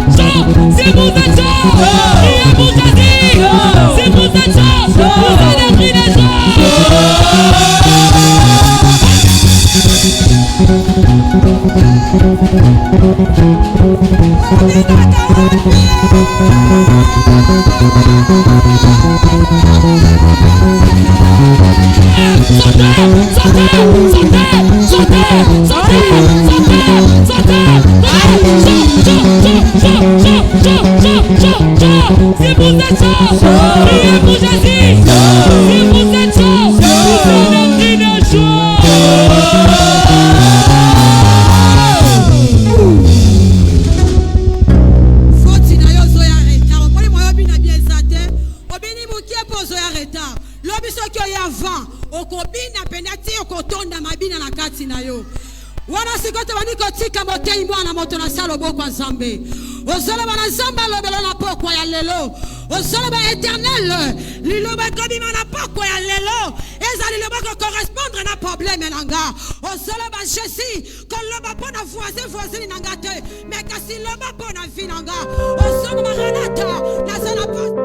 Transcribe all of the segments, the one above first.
Si vous êtes chaud, priez pour Jésus. Si vous êtes chaud, vous allez crier les gens. Si vous êtes chaud, priez pour Jésus. Si vous êtes chaud, vous allez crier les gens. Wana sikote waniko tika motei mwana moto na salo boko nzambe. Ozolo bana nzamba lobelo na poko ya lelo. Ozolo ba éternel liloba kobima na poko ya lelo. Eza liloba ko correspondre na problème nanga. Ozolo ba Jésus kon loba pona voisin nanga te. Mais kasi loba pona vie nanga. Ozolo ba renata na zona po.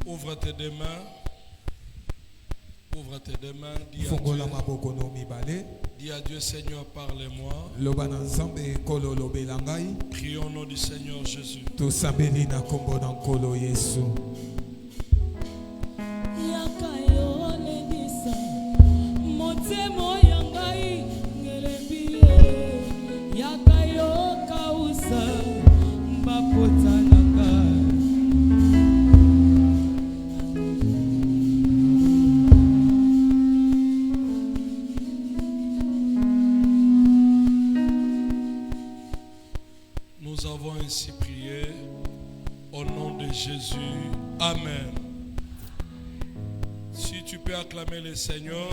Ouvre tes deux mains. Ouvre tes deux mains. Dis à Dieu, Seigneur, parlez-moi. Prions au nom du Seigneur Jésus. Nous avons ainsi prié au nom de Jésus. Amen. Si tu peux acclamer le Seigneur.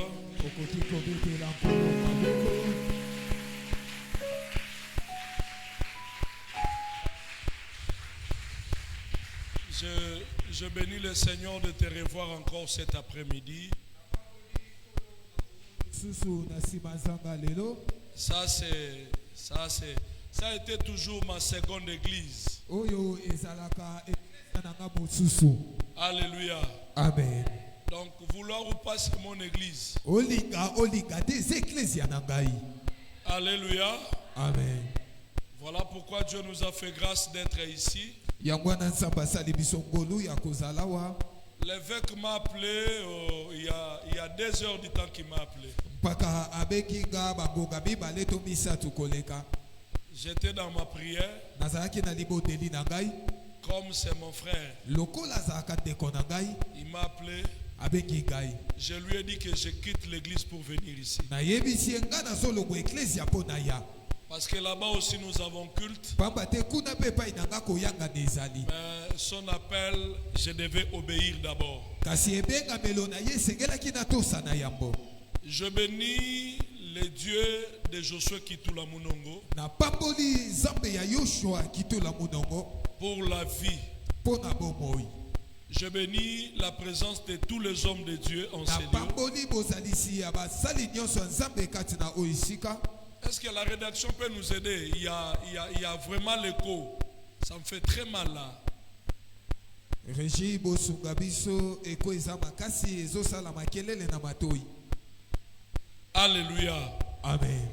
Je bénis le Seigneur de te revoir encore cet après-midi. Ça a été toujours ma seconde église. Alléluia. Amen. Donc, vouloir ou pas, c'est mon église. Alléluia. Amen. Voilà pourquoi Dieu nous a fait grâce d'être ici. L'évêque m'a appelé il y a 2 heures du temps qu'il m'a appelé. paka abekinga bangonga mibale to misatu koleka. J'étais dans ma prière. Nazalaki na liboteli na ngai. Comme c'est mon frère, Lokola zalaka ndeko na ngai. il m'a appelé. Abengi ngai. Je lui ai dit que je quitte l'église pour venir ici. Na yebisi nga na solo eklesia po na ya. Parce que là-bas aussi nous avons culte. Pamba te kuna pe pa inanga koyanga nezali. Mais son appel, je devais obéir d'abord. Kasi ebenga melona ye sengelaki na tosa na yambo. Je bénis le Dieu de Josué Kitula Munongo Na pamboli zambe ya Yoshua kitula munongo pour la vie. po na bomoi. Je bénis la présence de tous les hommes de Dieu en Na ces lieux. pamboli bozalisi ya basali nyonso ya nzambe kati na oisika. Est-ce que la rédaction peut nous aider? Il y a vraiment l'écho. Ça me fait très mal là. Régie bosunga biso eko eza makasi ezosala makelele na matoi. Alléluia. Amen.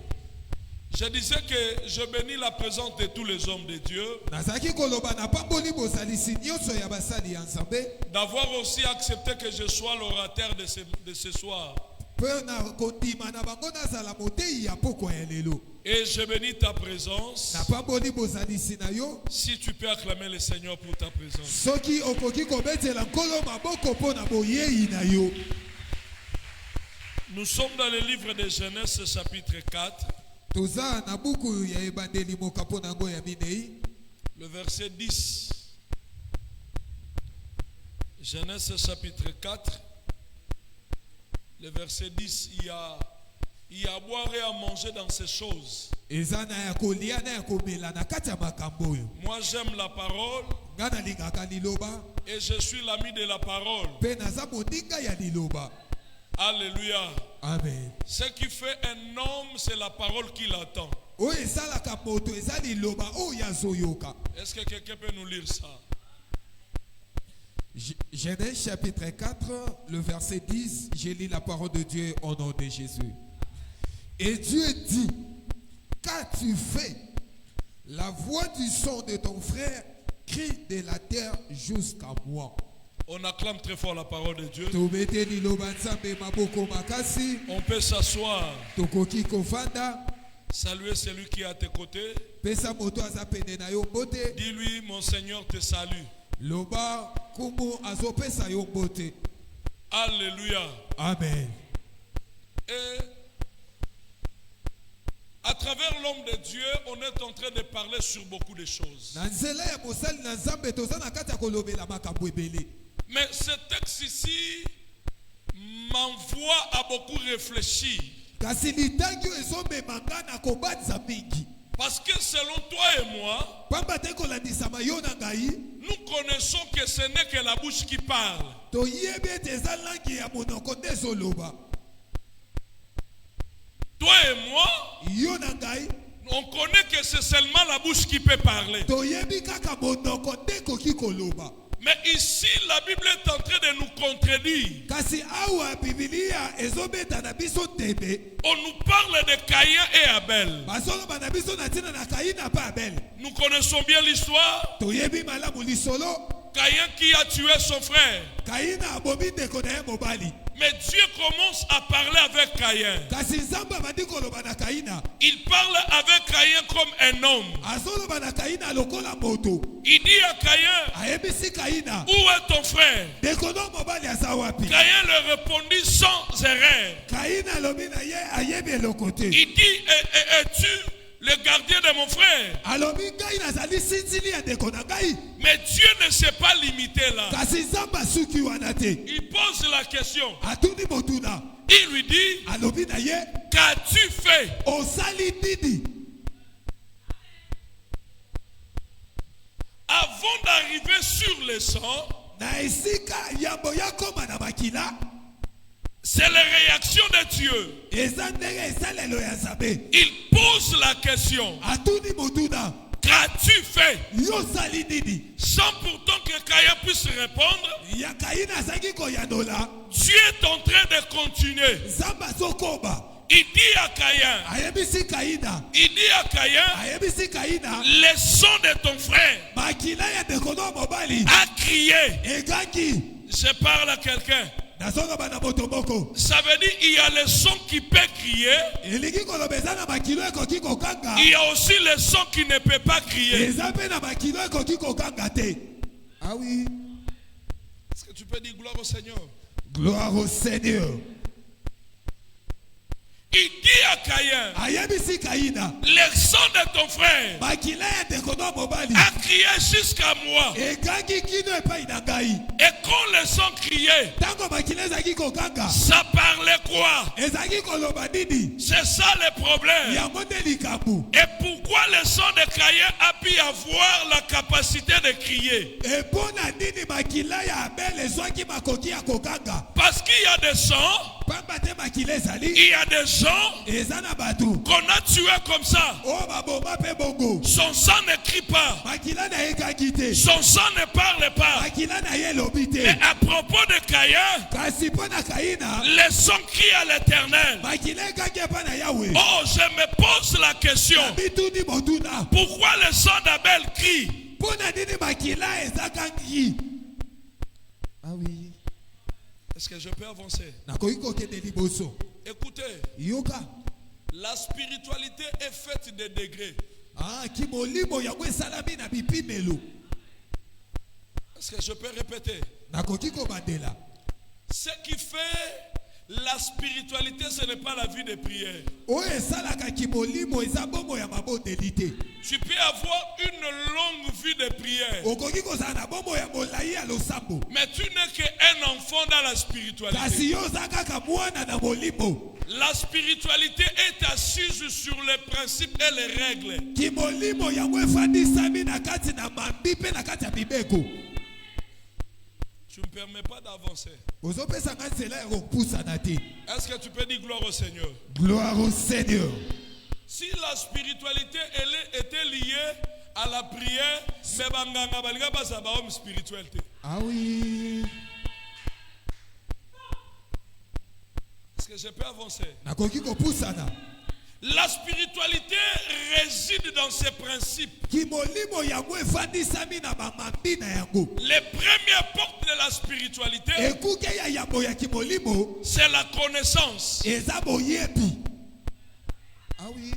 Je disais que je bénis la présence de tous les hommes de Dieu, Nazaki koloba na pamboli bozalisi nyonso ya basali ya nzambe. d'avoir aussi accepté que je sois l'orateur de ce soir. Pe na kondima na bango nazala motei ya poko ya lelo. Et je bénis ta présence. Na pamboli bozalisi na yo. Si tu peux acclamer le Seigneur pour ta présence. Soki okoki kobetela nkolo maboko po na boyei na yo. Nous sommes dans le livre de Genèse chapitre 4, Toza na buku ya ebandeli mokapo na ngo ya minei. le verset 10. Genèse chapitre 4, le verset 10. Il y a à boire et à manger dans ces choses. Ezana ya kolia na ya komela na kati ya makambo yo. Moi j'aime la parole Nga nalingaka liloba et je suis l'ami de la parole. pe naza moninga ya liloba. Alléluia. Amen. Ce qui fait un homme, c'est la parole qu'il attend. Oyo esalaka moto eza liloba oyo azoyoka. Est-ce que quelqu'un peut nous lire ça? Genèse chapitre 4, le verset 10, je lis la parole de Dieu au nom de Jésus. Et Dieu dit, qu'as-tu fait? La voix du son de ton frère crie de la terre jusqu'à moi. On acclame très fort la parole de Dieu. Tobete liloba nzambe maboko makasi, On peut s'asseoir. tokoki kofanda, Saluer celui qui est à tes côtés. pesa moto aza pene na yo mbote, Dis-lui, mon Seigneur te salue. loba kumu azopesa yo mbote. Alléluia. Amen. Et à travers l'homme de Dieu, on est en train de parler sur beaucoup de choses. Na nzela ya mosali na nzambe toza na kati ya kolobela makambo ebele. Mais ce texte ici m'envoie à beaucoup réfléchir. Kasi litangi oyo ezomema nga na kobatisa mingi. Parce que selon toi et moi, Pamba te kolandisama yo na ngai, nous connaissons que ce n'est que la bouche qui parle. toyebi ete eza langi ya monoko nde ezoloba. Toi et moi, Yo na ngai, on connaît que c'est seulement la bouche qui peut parler. toyebi kaka monoko nde ekoki koloba. Mais ici, la Bible est en train de nous contredire. Kasi awa Biblia ezobeta na biso tebe. On nous parle de Caïn et Abel. Bazoloba na biso na tina na Kaïn na pa Abel. Nous connaissons bien l'histoire. Toyebi malamu lisolo, Caïn qui a tué son frère. Kaïn abomi ndeko na ye mobali. Mais Dieu commence à parler avec Caïn. Kasi nzambe abandi koloba na Kaïna. Il parle avec Caïn comme un homme. Azoloba na Kaïna lokola moto. Il dit à Caïn, Ayebisi Kaïna, où est ton frère? ndeko no mobali aza wapi? Caïn leur répondit sans erreur. Kaïna alobi na ye ayebi eloko te. Il dit, es-tu le gardien de mon frère? Alobi ngai nazali sinzili ya ndeko na ngai. Mais Dieu ne s'est pas limité là. Kasi nzambe asuki wana te. Il pose la question. Atuni motuna. Il lui dit, Alobi na ye, qu'as-tu fait? osali nini? Avant d'arriver sur le sang, Na esika yambo ya koma na makila, c'est la réaction de Dieu. eza ndenge esalelo ya nzambe. Il pose la question, Atuni motuna, qu'as-tu fait? yo osali nini? Sans pourtant que Caïn puisse répondre, Ya Kaïna azangi koyanola, Dieu est en train de continuer. nzambe azokoba. Il dit à Caïn, Ayebisi Kaïna, il dit à Caïn, ayebisi Kaïna, le sang de ton frère makila ya ndeko no mobali a crié. egangi. Je parle à quelqu'un. nazoloba na moto moko. Ça veut dire il y a le son qui peut crier. Elingi kolobeza na makilo ekoki kokanga. Il y a aussi le son qui ne peut pas crier. Eza pe na makilo ekoki kokanga te. Ah oui. Est-ce que tu peux dire gloire au Seigneur? Gloire au Seigneur. Il dit à Caïn, Ayebisi Kaina. le son de ton frère Makila ya tekono mobali. a crié jusqu'à moi. Ekangi kino epai na ngai. Et quand le son criait, Tango makila ezaki kokanga. ça parlait quoi? Ezaki koloba nini? C'est ça le problème. Ya monde likabu. Et pourquoi le son de Caïn a pu avoir la capacité de crier? Epona nini makila ya Abel ezwaki makoki ya kokanga. Parce qu'il y a des sons, Pamba te makila ezali. il y a des gens Ezana batu. qu'on a tués comme ça. Oh baboma pe bongo. Son sang ne crie pas, Makila na ekangi te. son sang ne parle pas. Makila na ye lobi te. Mais à propos de Caïn, Kasi pona Kaina. les sons crient à l'Éternel. Makila ekangi epai na Yahweh. Oh, je me pose la question. Bituni moduna. Pourquoi le sang d'Abel crie? Pona nini makila ezakangi. Ah oui. Est-ce que je peux avancer? Nakoki kokende liboso. Écoutez, Yoka. la spiritualité est faite de degrés. Ah, kimolimo yango esalami na bipimelo. Est-ce que je peux répéter? Nakoki kobandela. Ce qui fait la spiritualité, ce n'est pas la vie de prière. O esalaka kimolimo eza bongo ya mabondeli te. Tu peux avoir une longue vie de prière, Okoki kozala na bongo ya molai ya losambo. mais tu n'es qu'un enfant dans la spiritualité. Kasi yo oza kaka mwana na molimo. La spiritualité est assise sur les principes et les règles. Kimolimo yango efandisami na kati na mambi pe na kati ya mibeko. Tu ne me permets pas d'avancer. Ozopesa nga nzela ya kopusana te. Est-ce que tu peux dire gloire au Seigneur? Gloire au Seigneur. Si la spiritualité elle était liée à la prière, mais banganga balinga bazaba homme spirituel te. Ah oui. Est-ce que je peux avancer? Nakoki kopusana. La spiritualité réside dans ses principes. Kimolimo yango efandisami na mamambi na yango. Les premières portes de la spiritualité, Ekuke ya yambo ya kimolimo c'est la connaissance. eza boyebi. Ah oui.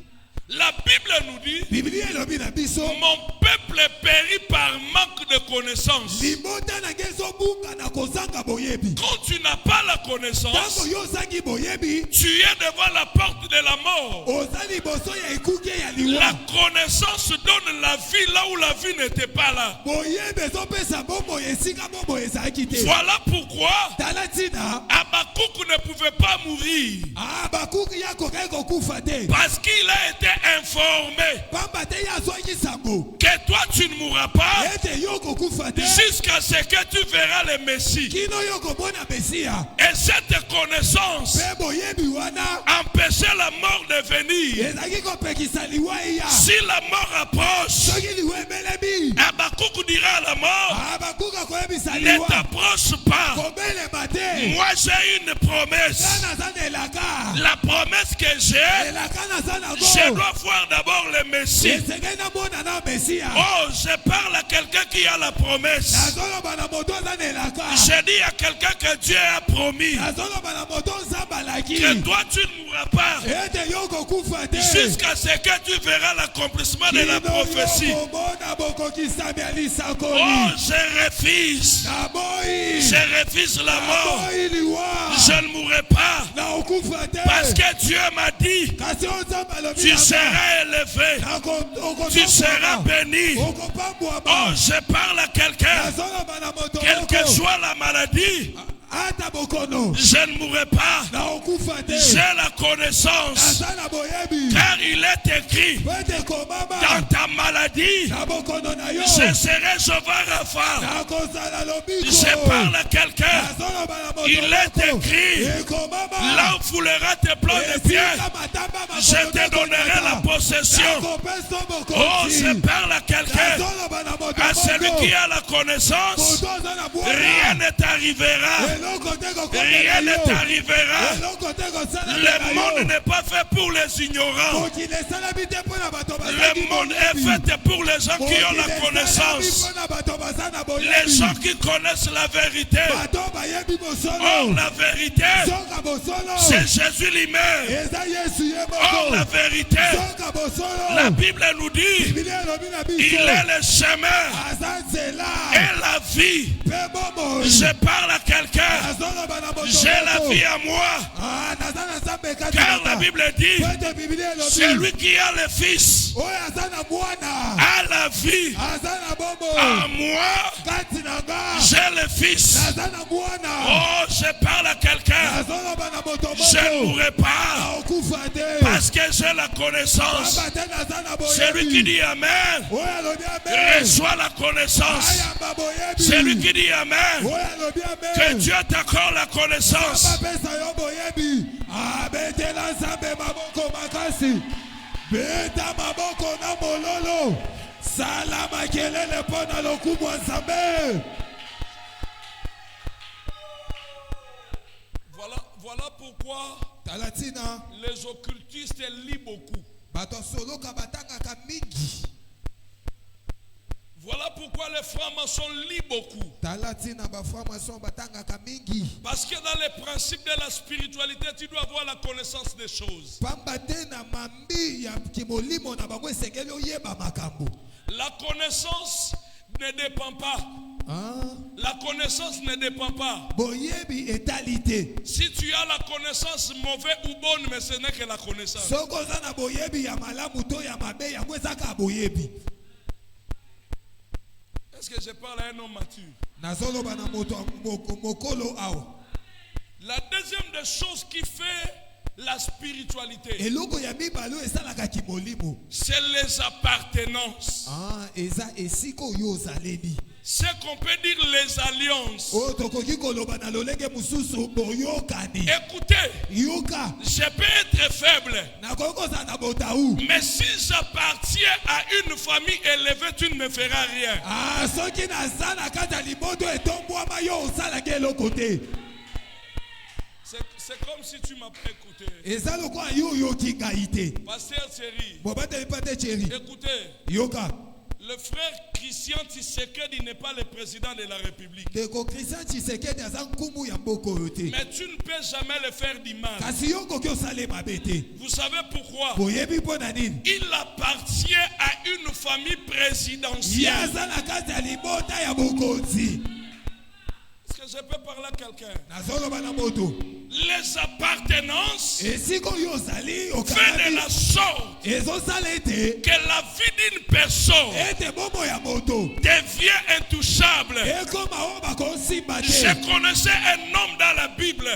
La Bible nous dit, Biblia elobi na biso. mon peuple périt par manque de connaissance. Libota na ngezo bunga na kozanga boyebi. Quand tu n'as pas la connaissance, Tango yo zangi boyebi. tu es devant la porte de la mort. Ozali boso ya ekuke ya La liwa. connaissance donne la vie là où la vie n'était pas là. Boyebi ezopesa bombo esika bombo ezalaki te. Voilà pourquoi Tala tina. Habakkuk ne pouvait pas mourir. Ah bakuki ya kokai kokufa te. Parce qu'il a été informé Pamba te ya zwaki sango. que toi tu ne mourras pas Ete yo kokufa te. jusqu'à ce que tu verras le Messie. Kino yo komona Mesia. Et cette connaissance Pe boyebi wana. empêchait la mort de venir. Ezaki kopekisa liwa iya. Si la mort approche, Soki liwa emelemi. Habakkuk dira à la mort, Ah bakuka koyebisa ne liwa. t'approche pas. Kobelema te. Moi j'ai une promesse. Kana za na elaka. La promesse que j'ai, Elaka na za na go. je dois voir d'abord le Messie. Esengeli namona na Mesia. Oh, je parle à quelqu'un qui a la promesse. Nazoloba na moto aza na elaka. Je dis à quelqu'un que Dieu a promis Nazoloba na moto nzambe alaki. que toi tu ne mourras pas Ete yo kokufa te. jusqu'à ce que tu verras l'accomplissement de la prophétie. Kino yo komona bokokisami ya lisakoli. Oh, je refuse. Naboyi. Je refuse la mort. Naboyi liwa. Je ne mourrai pas Na okufa te. parce que Dieu m'a dit, Kasi o nzambe alobi tu na nga. seras élevé, tu seras béni. Oh, je parle à quelqu'un, quelle que soit la maladie, Ata bokono. je ne mourrai pas. Na okufa te. J'ai la connaissance, Naza na boyebi. car il est écrit Pete komama. dans ta maladie, Na bokono na yo. je serai Jéhovah Rapha. Na kozala lobiko. Je parle à quelqu'un, Nazoloba na moto il est moko. écrit, Ekomama. là où foulera tes plans de pied, je te donnerai la possession. Oh, je parle à quelqu'un, à celui qui a la connaissance. Rien ne t'arrivera. Rien ne t'arrivera. Le monde n'est pas fait pour les ignorants. Le monde est fait pour les gens qui ont la connaissance. Les gens qui connaissent la vérité. Or, la vérité, c'est Jésus lui-même. Or, la vérité, la Bible nous dit, il est le chemin et la vie. Je parle à quelqu'un, j'ai la vie à moi. Car la Bible dit, celui qui a le Fils a la vie. À moi, j'ai le Fils. Oh, je parle à quelqu'un. Je ne mourrai pas parce que j'ai la connaissance. Celui qui dit Amen reçoit la connaissance. Celui qui dit Amen, que Dieu t'accorde la connaissance. Voilà pourquoi les occultistes lient beaucoup. Voilà pourquoi les francs-maçons lient beaucoup. Parce que dans les principes de la spiritualité, tu dois avoir la connaissance des choses. La connaissance ne dépend pas. La connaissance ne dépend pas. Si tu as la connaissance mauvaise ou bonne, mais ce n'est que la connaissance. Est-ce que je parle à un homme mature? La deuxième des choses qui fait la spiritualité, c'est les appartenances. C'est qu'on peut dire les alliances. Écoutez, je peux être faible, mais si j'appartiens à une famille élevée, tu ne me feras rien. C'est comme si tu m'as pas écouté. Pasteur Thierry, écoutez, le frère Christian Tshisekedi n'est pas le président de la République. Mais tu ne peux jamais le faire du mal. Vous savez pourquoi? Il appartient à une famille présidentielle. Est-ce que je peux parler à quelqu'un? Les appartenances fait de la sorte que la vie d'une personne devient intouchable. Je connaissais un homme dans la Bible.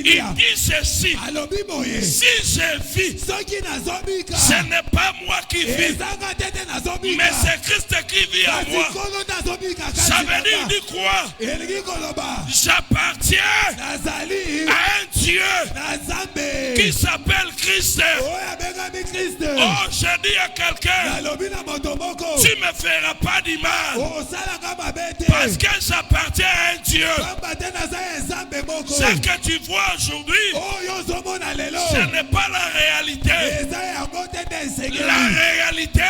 Il dit ceci: si je vis, ce n'est pas moi qui vis, mais c'est Christ qui vit en moi. Ça veut dire, il dit quoi? J'appartiens à un Dieu qui s'appelle Christ. Oh, je dis à quelqu'un, tu ne me feras pas du mal parce que j'appartiens à un Dieu. Ce que tu vois aujourd'hui, ce n'est pas la réalité. La réalité,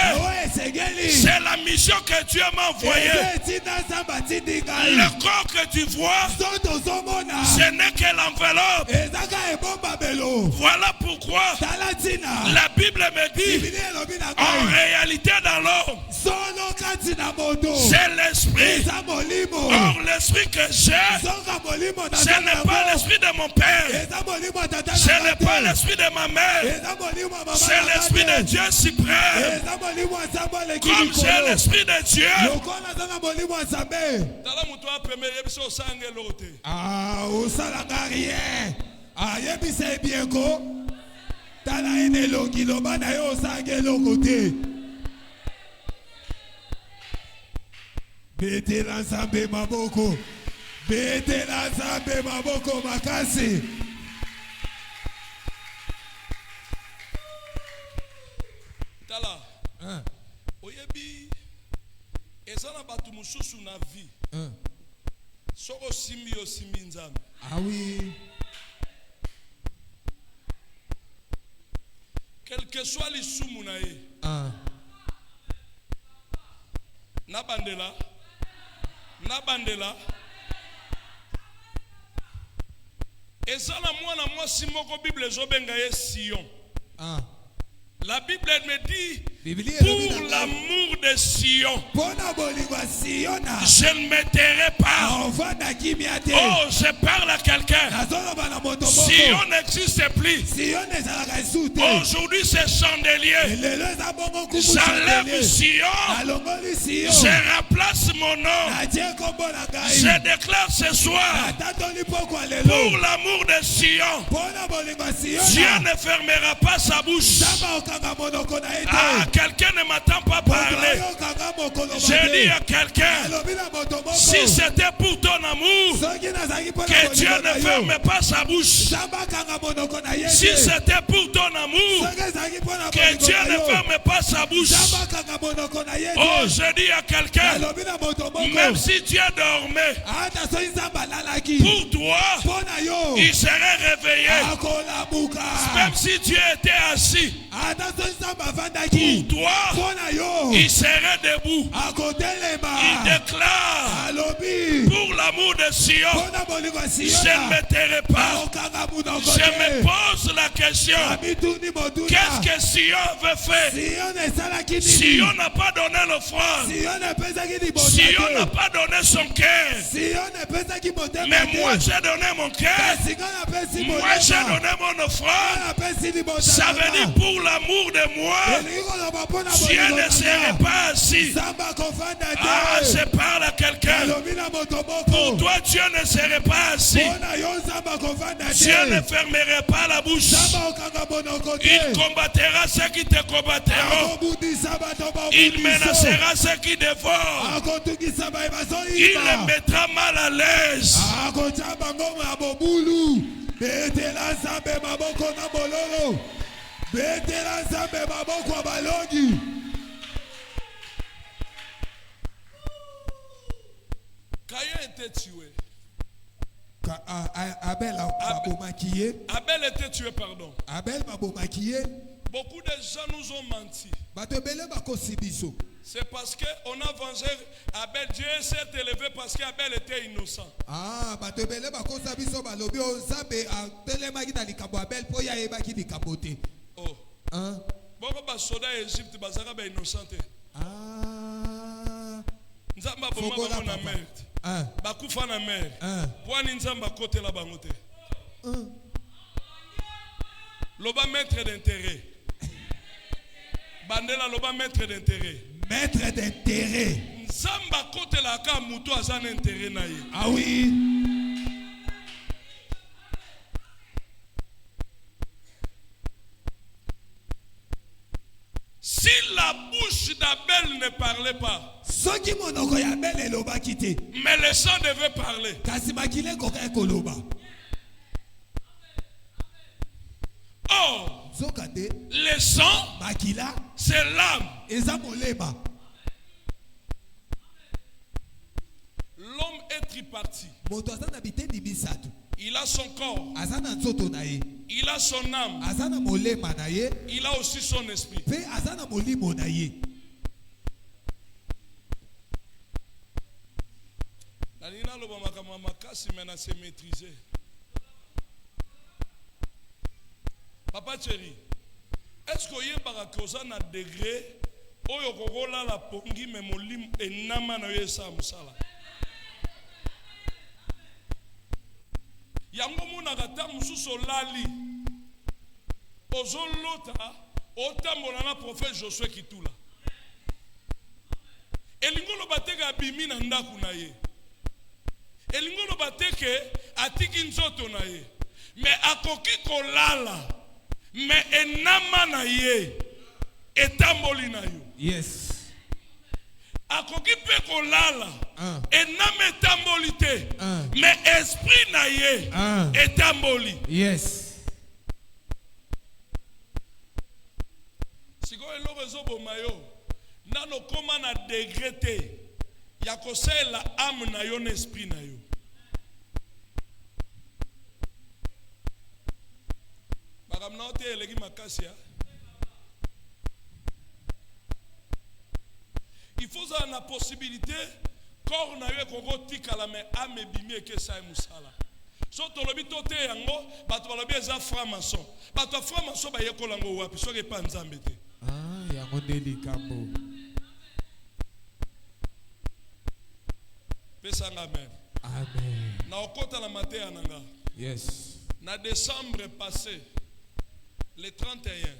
c'est la mission que Dieu m'a envoyée. Le corps que tu vois, ce n'est que l'enveloppe. Voilà pourquoi la Bible me dit, en réalité dans l'homme, c'est l'esprit. Or l'esprit que j'ai, ce n'est pas l'esprit de mon père, ce n'est pas l'esprit de ma mère, c'est l'esprit de Dieu suprême. Comme j'ai l'esprit de Dieu, Betela Nzambe maboko, betela Nzambe maboko makasi. na batu mususu na vie. Soko simbi o simbi nzambe. Ah oui. Quel que soit l'isumu na ye. Na bandela. Ezala mwana mwasi moko Bible ezobenga ye Sion. La Bible me dit, pour l'amour de Sion, je ne me tairai pas. Oh, je parle à quelqu'un. Sion n'existe plus. Aujourd'hui, c'est chandelier. J'enlève Sion. Je remplace mon nom. Je déclare ce soir, pour l'amour de Sion, Dieu ne fermera pas sa bouche. Ah, quelqu'un ne m'attend pas parler. J'ai dit à quelqu'un, si c'était pour ton amour, que Dieu ne ferme pas sa bouche. Si c'était pour ton amour, que Dieu ne ferme pas sa bouche. Oh, je dis à quelqu'un, même si Dieu dormait, pour toi, il serait réveillé. Même si Dieu était assis, pour toi, il serait debout. Il déclare, pour l'amour de Sion, je ne me tairai pas. Je me pose la question, qu'est-ce que Sion veut faire? Sion n'a pas donné l'offrande. Sion n'a pas donné son cœur. Mais moi j'ai donné mon cœur. Moi j'ai donné mon offrande. Ça veut dire pour l'amour de moi, Dieu ne serait pas assis. Ah, je parle à quelqu'un. Pour toi, Dieu ne serait pas assis. Dieu ne fermerait pas la bouche. Il combattra ceux qui te combattront. Il menacera ceux qui dévorent. Il les mettra mal à l'aise. Caïn était tué. Abel était tué, pardon. Beaucoup de gens nous ont menti. C'est parce qu'on a vengé Abel. Dieu s'est élevé parce qu'Abel était innocent. Oh. Beaucoup de soldats d'Égypte sont innocents. Nzamba bomba na mer. Bakufa na mer. Poani nzamba côté la bangote. Loba maître d'intérêt. Bandela loba maître d'intérêt. Maître d'intérêt. Nzamba côté la ka muto azan intérêt na ye. Ah oui. Si la bouche d'Abel ne parlait pas, mais le sang devait parler. Or, le sang, c'est l'âme. L'homme est tripartite. Il a son corps. Il a son âme. Il a aussi son esprit. Papa chéri, est-ce que vous avez un degré où vous avez la pongi mais molim et nama na yesa musala? Yango muna gata mususo lali. Ozolota otambola na prophète Josué Kitula. Elingolo bateka bimi na ndaku na ye. Elingolo bateke atiki nzoto na ye. Mais akoki kolala. Mais enama na ye etamboli na yo. Yes. Akoki pe kolala. Enama etamboli te. Mais esprit na ye etamboli. Yes. Siko eloko ezobo mayo. Nano koma na degré te. ya kosela âme na yo na esprit na yo. Bakamna ote eleki makasi ya. Il faut avoir la possibilité corps na yo koko tikala me âme bimi ke sa musala. So to lobi tote yango bato balobi eza franc-maçon. Bato franc-maçon ba yekola ngo wapi so ke pa nzambe te. Ah, yango ndeli kambo. Amen. Amen. Na okota na mateya nanga. Yes. Na décembre passé, le 31.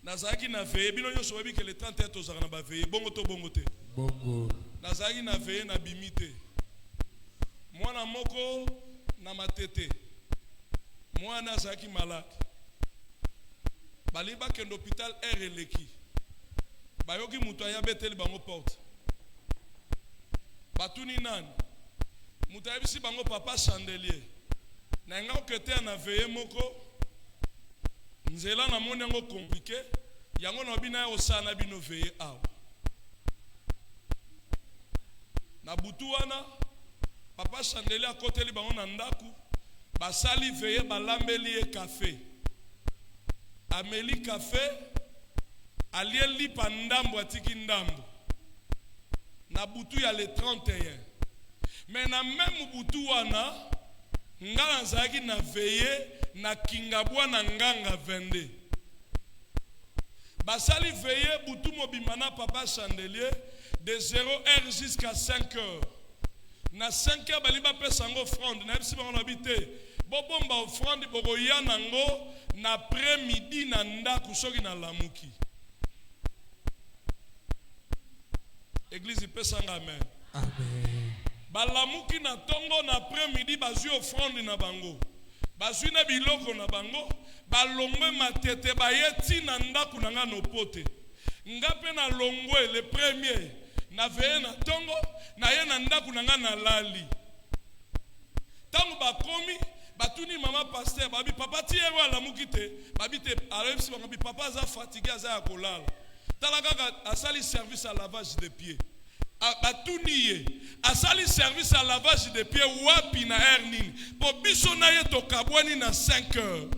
Nazaki na veye bino nyo sobi que le 31 tozaka na ba veye bongo to bongo te. Bongo. Nazaki na veye na bimite. Mwana moko na matete. Mwana nazaki malade. Baliba ke l'hôpital RLeki. Bayoki mutu ayabeteli bango porte. Batuni nani mutayebisi bango papa chandelier na nga okete na veye moko nzela na moni yango compliqué yango na bina osana bino veye awa na butu wana papa chandelier akoteli bango na ndaku basali veye balambeli ye café ameli café alie lipa ndambo atiki ndambo na butu ya le 31. Mais na même butu wana ngala nzaki na veye na kingabwa na nganga 22. Basali veye butu mobimana papa chandelier de 0h jusqu'à 5h. Na 5h baliba pesa ngo offrande na bisi bango habité. Bobomba offrande bokoya nango na après-midi na ndaku soki na lamuki. Église pesanga amen. Amen. Balamuki na tongo na après-midi bazui offrande na bango. Bazui na biloko na bango. Balongwe matete bayeti na ndaku na nga no pote. Ngape na longwe le premier. Na veye na tongo. Na ye na ndaku na nga na lali. Tango bakomi. Batuni mama pasteur. Babi papa tiye wa lamuki te. Babi te. Alors si babi papa za fatigué za ya kolala. Talaka asali service à lavage de pieds. Batuniye asali service à lavage de pieds wapi na herning. Po biso na ye to kabwani na 5h.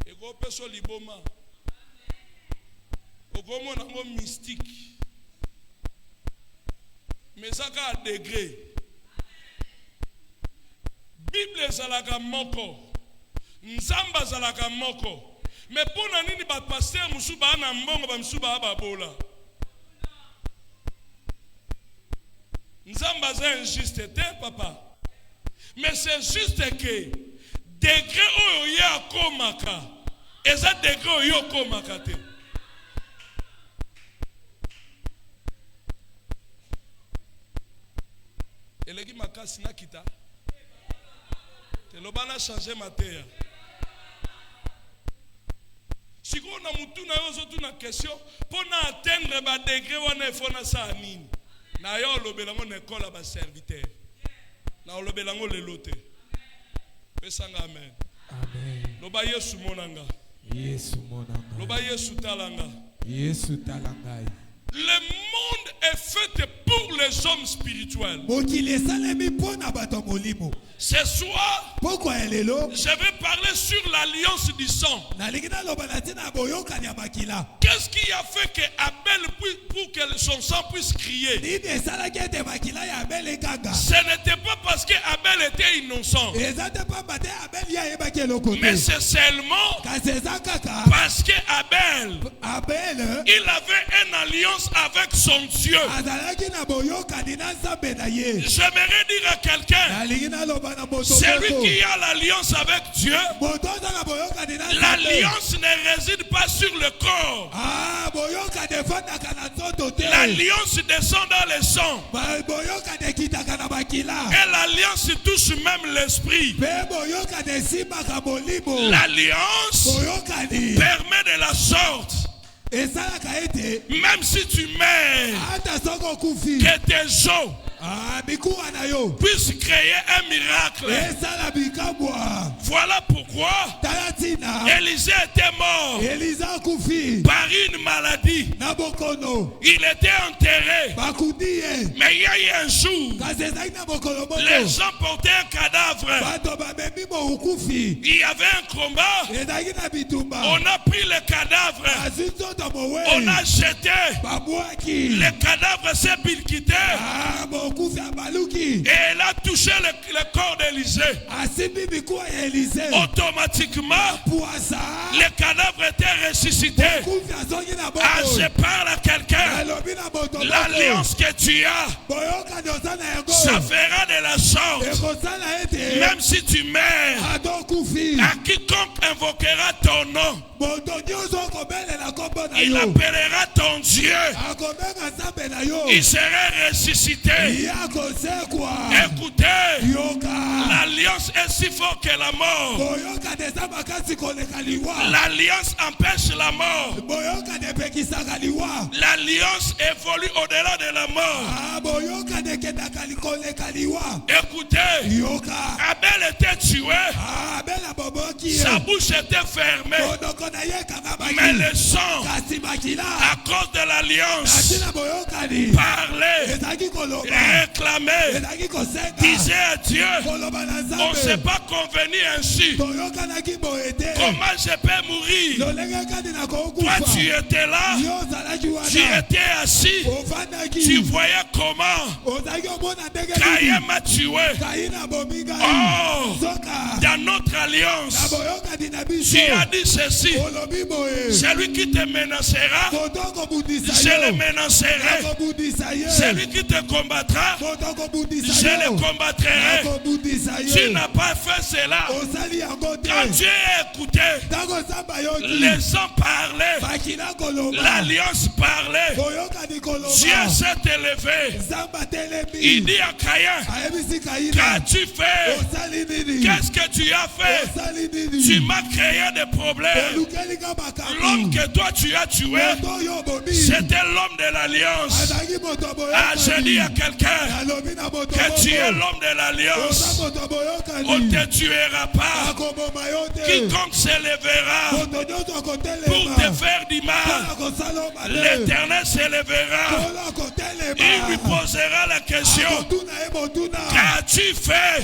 Ego peso liboma. Ogomo nango mystique. Mais ça ka degré. Bible zalaka moko. Nzamba zalaka moko. Mais pour nani ba pasteur musuba na mbongo ba musuba babola. Nzamba za injuste te papa. Mais c'est juste que degré oyo ya komaka. Eza degré oyo komaka te. Eleki makasi na kita. Te lobana changer mateya. Si on a mutu na yo zotu na question pour na atteindre ba degré wana efona sa nini na yo lobelango na école ba serviteur na lobelango lelote pesanga amen. Amen. Loba Yesu monanga. Yesu monanga. Loba Yesu talanga. Yesu talanga. Le monde est fait pour les hommes spirituels. Ce soir, je vais parler sur l'alliance du sang. Qu'est-ce qui a fait que Abel, pour que son sang puisse crier? Ce n'était pas parce que Abel était innocent, mais c'est seulement parce que Abel, il avait une alliance avec son Dieu. J'aimerais dire à quelqu'un, celui qui a l'alliance avec Dieu, l'alliance ne réside pas sur le corps. L'alliance descend dans le sang. Et l'alliance touche même l'esprit. L'alliance permet de la sorte, même si tu meurs, que tes os puissent créer un miracle. Voilà pourquoi Élisée était mort par une maladie. Il était enterré. Mais il y a eu un jour, les gens portaient un cadavre. Il y avait un combat. On a pris le cadavre. On a jeté. Le cadavre s'est bilquité. Et elle a touché le corps d'Élisée. Automatiquement, le cadavre était ressuscité. Je parle à quelqu'un. L'alliance que tu as, ça fera de la sorte. Même si tu meurs, à quiconque invoquera ton nom, il appellera ton Dieu. Il sera ressuscité. Écoutez, l'alliance est si forte que la mort. L'alliance empêche la mort. L'alliance évolue au-delà de la mort. Écoutez, Abel était tué. Sa bouche était fermée. Mais le sang, à cause de l'alliance, parlait, réclamait, disait à Dieu, on ne s'est pas convenu ainsi. Comment je peux mourir? Toi tu étais là, tu étais assis, tu voyais comment Caïn m'a tué. Oh, dans notre alliance, tu as dit ceci: celui qui te menacera, je le menacerai. Celui qui te combattra, je le combattrai. Tu n'as pas fait cela. Quand Dieu a écouté, les gens parlaient, l'alliance parlait. Dieu s'est élevé. Il dit à Caïn: qu'as-tu fait? Qu'est-ce que tu as fait? Tu m'as créé des problèmes. L'homme que toi tu as tué, c'était l'homme de l'alliance. Ah, je dis à quelqu'un que tu es l'homme de l'alliance. On ne te tuera pas. Quiconque s'élèvera pour te faire du mal, l'Éternel s'élèvera. Il lui posera la question: qu'as-tu fait?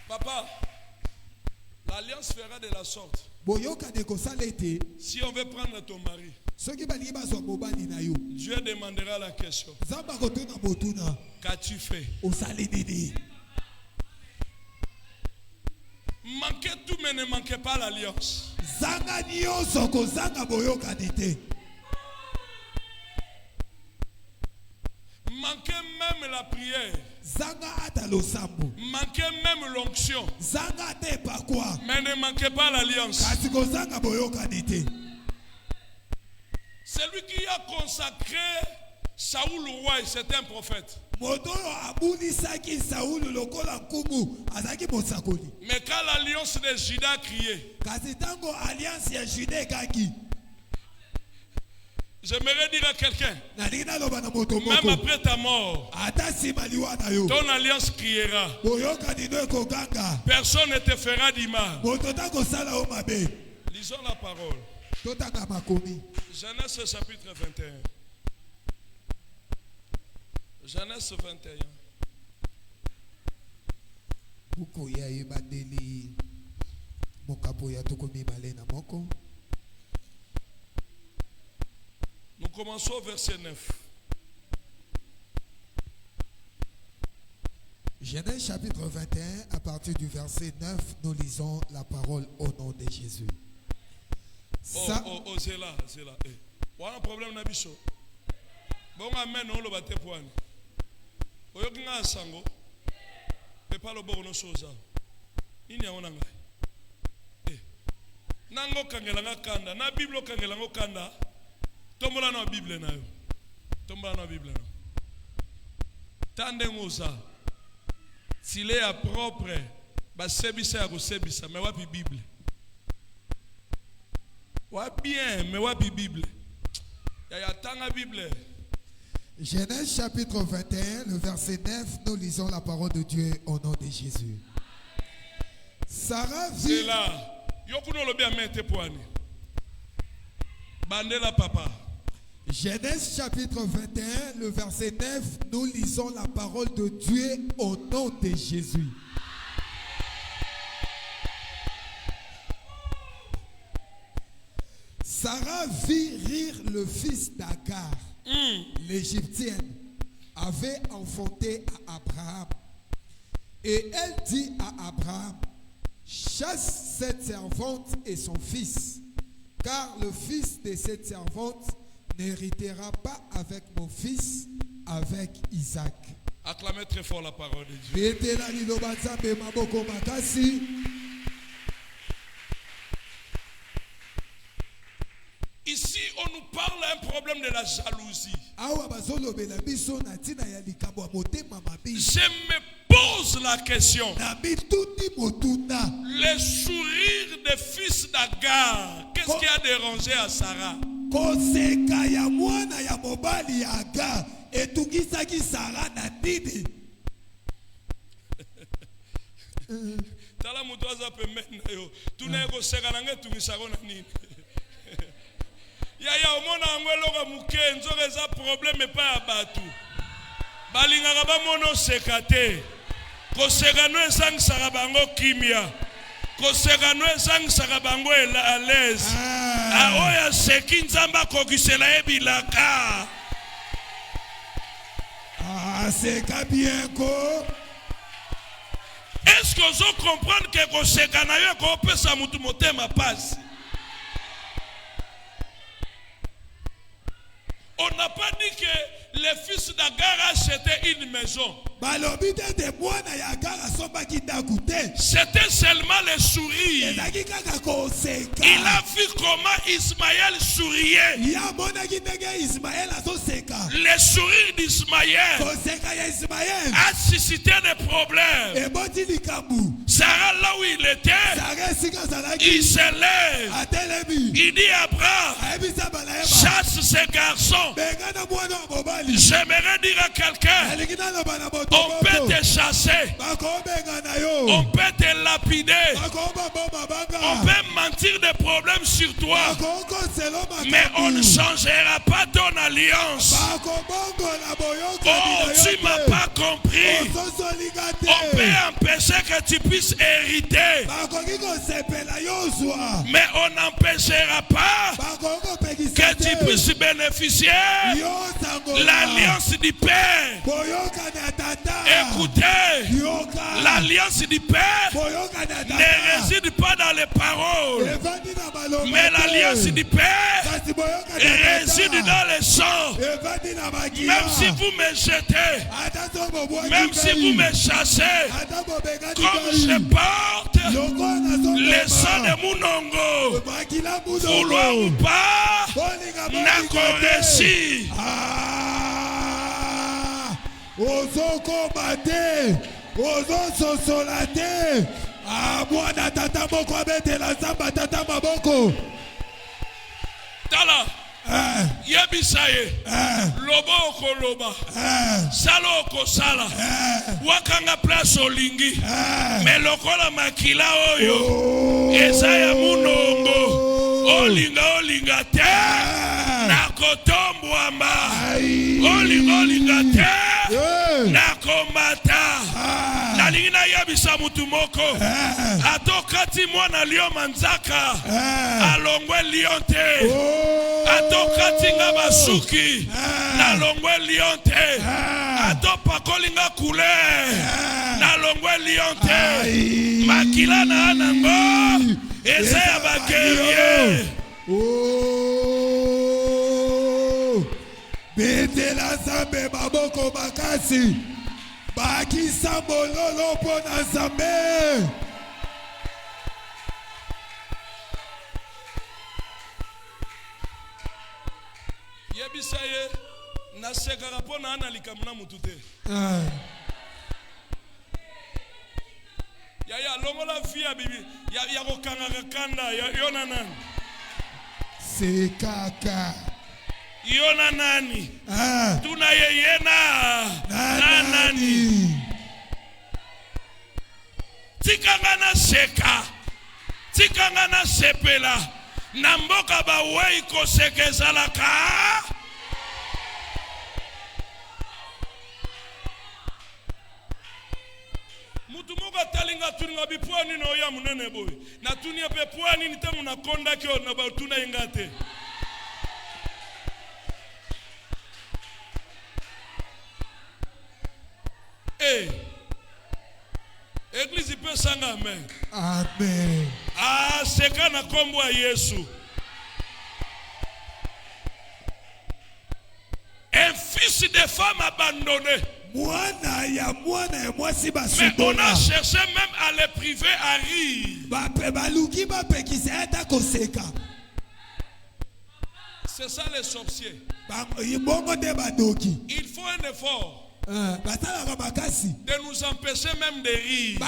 Papa, l'alliance fera de la sorte. Si on veut prendre ton mari, Dieu demandera la question: qu'as-tu fait? Manquez tout, mais ne manquez pas l'alliance. Manquez même la prière. Manquez même l'onction. Mais ne manquez pas l'alliance. Celui qui a consacré Saoul roi, c'était un prophète. Mais quand l'alliance de Juda a crié, j'aimerais dire à quelqu'un, même après ta mort, ton alliance criera. Personne ne te fera du mal. Lisons la parole. Genèse chapitre 21. Genèse 21. Nous commençons au verset 9. Genèse chapitre 21, à partir du verset 9, nous lisons la parole au nom de Jésus. C'est là. On a un problème na biso. Bon amen on le bate poani. Oyokinga sango. Pe pas le bon soza. Nini aona ngai. Nango kangelanga kanda, na Bible kangelanga kanda. Tombola na Bible na yo. Tombola na Bible na. Tande ngoza. S'il est à propre, ba sebisa ya ko sebisa, mais wapi Bible. Wa bien, mais wapi Bible. Ya tanga Bible. Genèse chapitre 21, le verset 9, nous lisons la parole de Dieu au nom de Jésus. Sarah vit... C'est là. Yokuno lobi amete poani. Bandela papa. Genèse chapitre 21, le verset 9, nous lisons la parole de Dieu au nom de Jésus. Sarah vit rire le fils d'Agar, l'Égyptienne, avait enfanté à Abraham. Et elle dit à Abraham, chasse cette servante et son fils, car le fils de cette servante n'héritera pas avec mon fils, avec Isaac. Acclamez très fort la parole de Dieu. Ici, on nous parle d'un problème de la jalousie. Je me pose la question. Le sourire des fils d'Agar, qu'est-ce qui a dérangé à Sarah? Tala mutu aza pembeni na yo. Tuna eko seka na nge tungisako na nini? Ya omona angwelo muke nzoka eza problème pa ya batu. Balingaka ba mono sekate. Ko seka no esangisaka bango kimia. Ko seka no esangisaka bango à l'aise. Oya seki nzamba kokisela ebilaka. Seka bien ko. Est-ce que vous comprenez que ko seka na yo ko pesa mutu motema pasi? On n'a pas dit que les fils d'Agar achetaient une maison. C'était seulement le sourire. Il a vu comment Ismaël souriait. Le sourire d'Ismaël a suscité des problèmes. Sarah, là où il était, il se lève. Il dit à Abraham, chasse ces garçons. J'aimerais dire à quelqu'un, on peut te chasser, on peut te lapider, on peut mentir des problèmes sur toi, mais on ne changera pas ton alliance. Oh, tu m'as pas compris. On peut empêcher que tu puisses hériter, mais on n'empêchera pas que tu puisses bénéficier l'alliance du Père. Écoutez, l'alliance du Père ne réside pas dans les paroles, mais l'alliance du Père réside dans les chants. Même si vous me jetez, même si vous me chassez, comme je porte le sang de Mounongo, vouloir ou pas, n'a qu'au récit. Ozo komate, ozo sosolate, mwana tata moko abete la zamba tata maboko. Tala, yebisaye, lobo oko loba, salo oko sala, wakanga place olingi, melokola makila oyo, ezaya munongo, olinga te, nakotombwamba, olinga te, nakomata. Nalingina yabisa mutu moko, atokati mwana lio manzaka, alongwe lionte, atokati nga basuki, nalongwe lionte, atopakoli nga kule, nalongwe lionte, makila na anango, eze ya bagerie. Bete la zambe maboko makasi, bakisa mololo pona zambe. Yebisaye, na sekara pona analika mna mutute. Ya longola fia bibi, ya kokanga kanda, ya yonanan. C'est kaka. Yona nani? Tuna yeyena nani? Tikangana seka, tikangana sepela, namboka ba wei kosekezalaka. Mutu moka talinga tuninga bipwani na oya munene boy. Na tunia pe pwani nitemu na konda kyo na ba tuna ingate. Hey. Église peut sanga amen. Amen. Ah, c'est quand na kombo ya Yesu. Un fils de femme abandonné. Mais on a cherché même à le priver à rire. C'est ça les sorciers. Il faut un effort. De nous empêcher même de rire.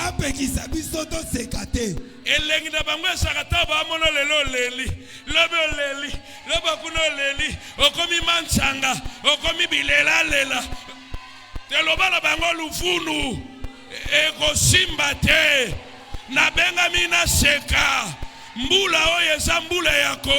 Et les Nabangwe Sakata Bamono Lelo Leli, Lobo Leli, Lobakuno Leli, Okomi Manchanga, Okomi Bilela Lela, Telobala Bango Lufunu, Eko Simbate, Nabenga Mina Seka. Mbula oye zambula yako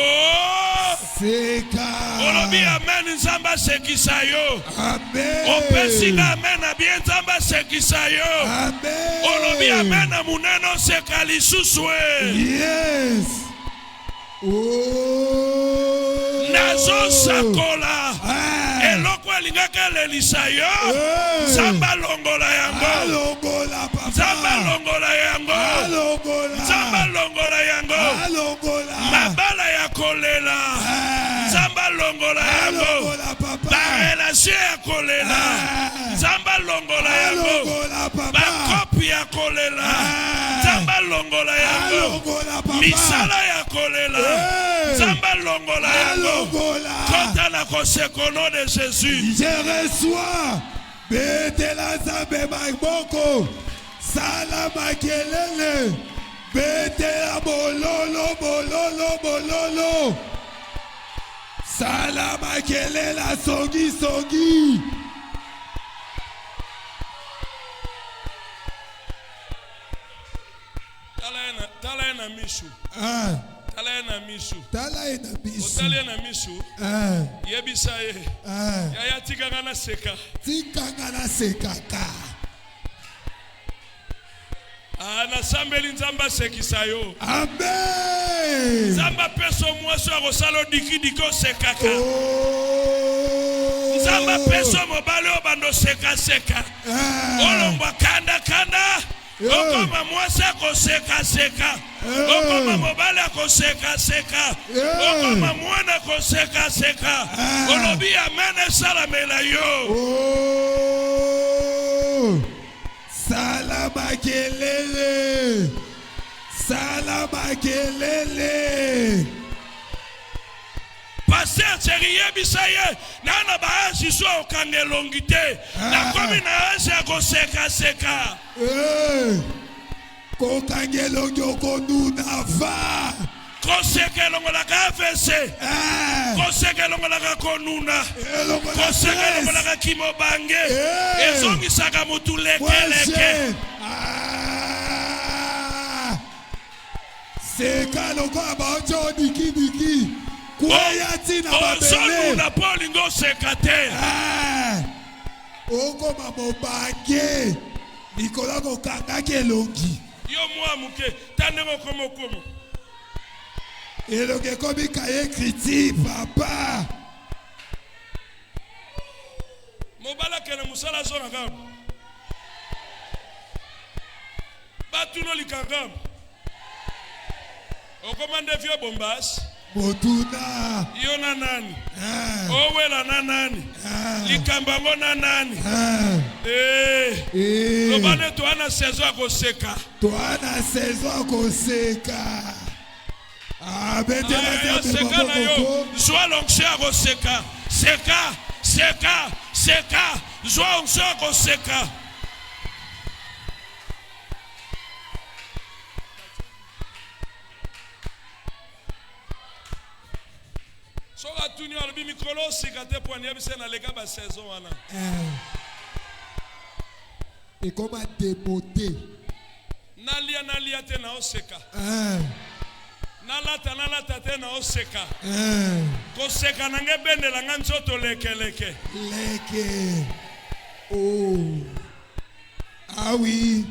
seka olobi amen nzamba sekisayo amen opesinga amen abien nzamba sekisayo amen olobi amen muneno seka lisuswe yes oh nazo sakola eloko alingaka lelisayo nzamba longola yango longola papa nzamba longola yango nzamba longola yango mabala ya kolela nzamba longola yango barelation ya kolela nzamba longola yango bakopi ya kolela nzamba longola yango misala ya kolela nzamba longola yango kota na kosekono de Jésus. Je reçois betela zambe magboko salama kelele betela bololo bololo bololo salama kelela songi songi tala na mishu tala na mishu otali na mishu yebisa ye yaya tikanga na seka na sambeli nzamba sekisa yo amen nzamba peso mwaso akosala dikidiki osekaka nzamba peso mobali obando seka olongwa kanda okoma mwasi akoseka okoma mobali akoseka okoma mwana akoseka olobi amen esalamela yo salama kelele Pasteur Thierry bisaye nana baasi so kangelongi te na komi na ase akoseka ko kangelongi okonduna va koseka longola ka fese koseka longola ka konuna koseka longola ka kimobange ezongisaka mutu lekeleke seka loko abaojo dikidiki kweyati na babele na polingo sekate okoma mobange nikola kokanga kelongi yo mwa muke tandeko komo elongi ekomi kaye écriture papa mobala kene musala zona kam batuno likangam okomande vieux bombas Motuna yona nani owela na nani likambango na nani lobane toana saison akoseka betela seka na yo zwa lonction akoseka seka zwa lonction akoseka soka batuni alobi mikolo sikate poani yebise na lega ba saison wana. Et comment démoter? Nalia te na oseka. Nalata te na oseka. Koseka nange bende la nganzoto leke. Leke. Oh. Ah oui.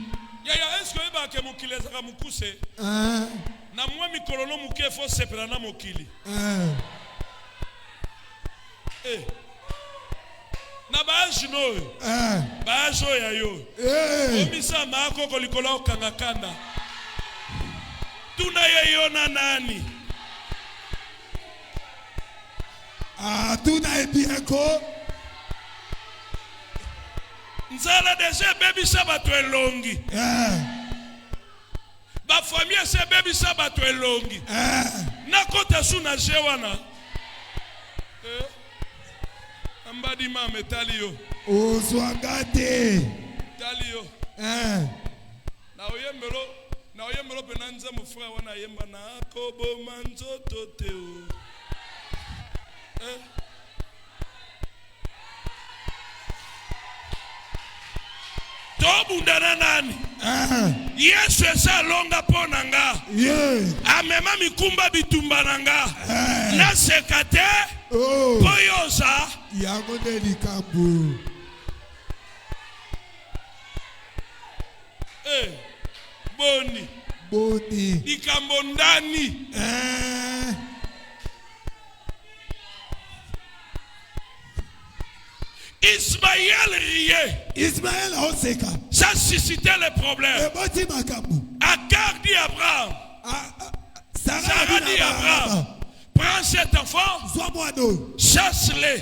Yaya est-ce que ba ke mokili ezaka mukuse? Na mwa mikolo no muke fo sepela na mokili. Na baji no. Bajo ya yo. Omisa mako kolikola okanga kanda. Tuna yeyo na nani? Tuna ebiako. Nzala deje baby sabato elongi. Ba famille se baby sabato elongi. Na kota suna jewana. Ambadi ma metali yo. Ozwangate. Tali yo. Na oyembelo penanza mo frère wana yemba na kobo manzoto teo. Tobundana nani? Yesu esa longa ponanga. Amema mikumba bitumba nanga. Na sekate. Koyoza. Yangone likambu. Boni. Likambo ndani. Ismaël riait. Ismaël oseka. Ça suscitait les problèmes. Agar dit à Abraham. Sarah dit à Abraham. Prends cet enfant. Chasse-le.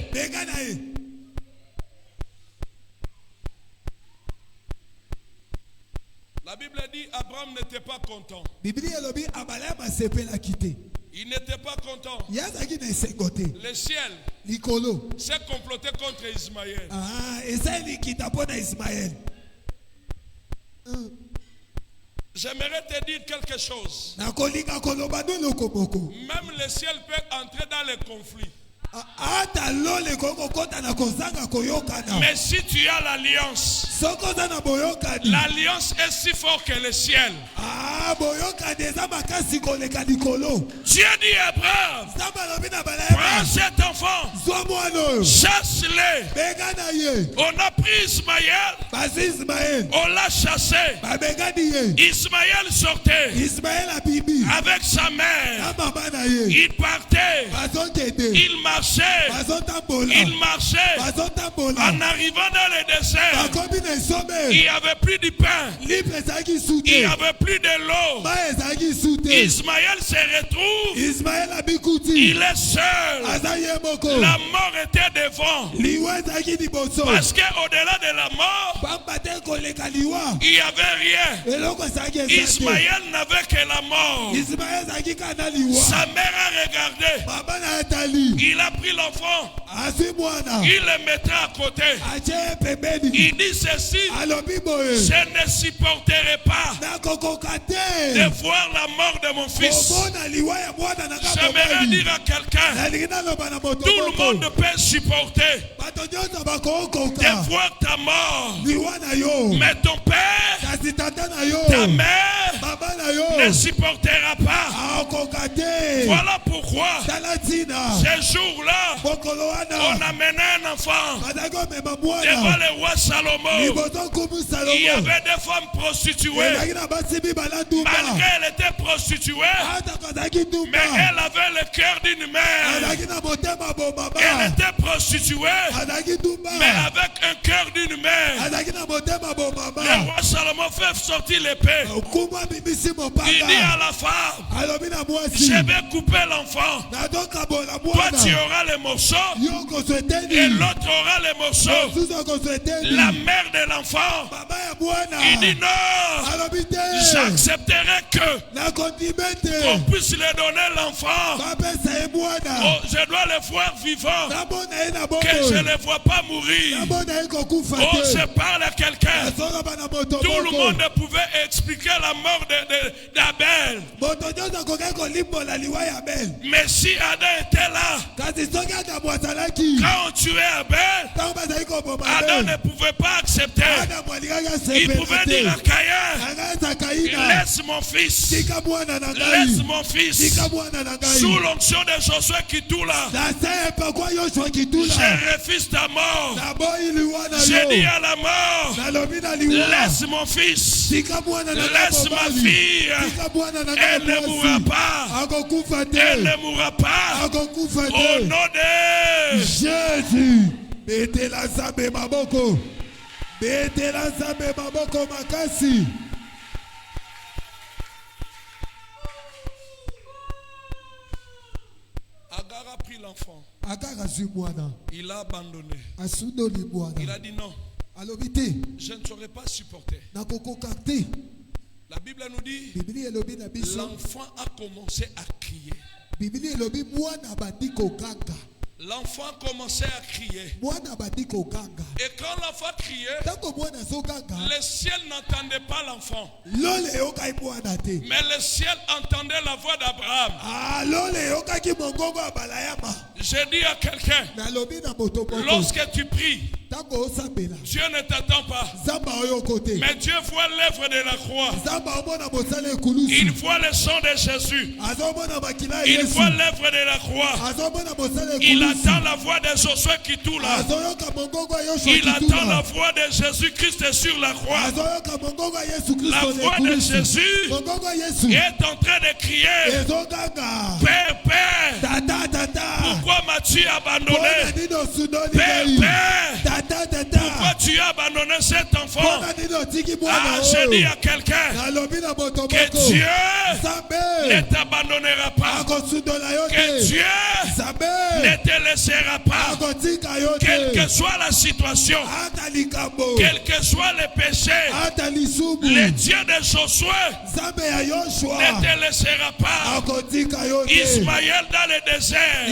La Bible dit Abraham n'était pas content. Il n'était pas content. Le ciel s'est comploté contre Ismaël. J'aimerais te dire quelque chose. Même le ciel peut entrer dans les conflits. Mais si tu as l'alliance, l'alliance est si forte que le ciel. Dieu dit à Abraham, prends cet enfant, chasse-le. On a pris Ismaël, on l'a chassé. Ismaël sortait avec sa mère. Il partait, il marchait. Il marchait. En arrivant dans le désert, il n'y avait plus de pain. Il n'y avait plus de l'eau. Ismaël se retrouve. Il est seul. La mort était devant. Parce qu'au-delà de la mort, il n'y avait rien. Ismaël n'avait que la mort. Sa mère a regardé. Il a pris l'enfant. Il le mettra à côté. Il dit ceci: je ne supporterai pas de voir la mort de mon fils. J'aimerais dire à quelqu'un, tout le monde peut supporter de voir ta mort, mais ton père, ta mère ne supportera pas. Voilà pourquoi ce jour-là, on a mené un enfant devant le roi Salomon. Il y avait des femmes prostituées. Malgré elle était prostituée, mais elle avait le cœur d'une mère. Elle était prostituée, mais avec un cœur d'une mère. Le roi Salomon fait sortir l'épée. Il dit à la femme, je vais couper l'enfant. Toi tu auras les mots. morceaux et l'autre aura les morceaux. La mère de l'enfant, il dit non, j'accepterai qu'on puisse lui donner l'enfant. Oh, je dois le voir vivant, que je ne le vois pas mourir. Oh, je parle à quelqu'un. Tout le monde pouvait expliquer la mort d'Abel. Mais si Adam était là, quand on tuait Abel, Adam ne pouvait pas accepter. Il pouvait dire à Caïn, laisse mon fils. Laisse mon fils. Sous l'onction de Josué qui tout là. Je refuse ta mort. J'ai dit à la mort, laisse mon fils. Laisse ma fille. Elle ne mourra pas. Elle ne mourra pas. Au nom de Jésus. Betela Nzambe maboko. Betela Nzambe maboko makasi. Agar a pris l'enfant. Il a abandonné. Il a dit non. Je ne saurais pas supporter. La Bible nous dit, l'enfant a commencé à crier. L'enfant commençait à crier. Et quand l'enfant criait, le ciel n'entendait pas l'enfant. Mais le ciel entendait la voix d'Abraham. J'ai dit à quelqu'un, lorsque tu pries, Dieu ne t'attend pas. Mais Dieu voit l'œuvre de la croix. Il voit le sang de Jésus. Il voit l'œuvre de la croix. Il attend la voix de Josué qui tout là. Il attend la voix de Jésus-Christ sur la croix. La voix de Jésus est en train de crier, Père, Père, pourquoi m'as-tu abandonné? Père, Père, pourquoi tu as abandonné cet enfant? Ah, je dis à quelqu'un que Dieu ne t'abandonnera pas. Que Dieu ne te laissera pas. Quelle que soit la situation, quel que soit le péché, le Dieu de Josué ne te laissera pas. Ismaël dans le désert,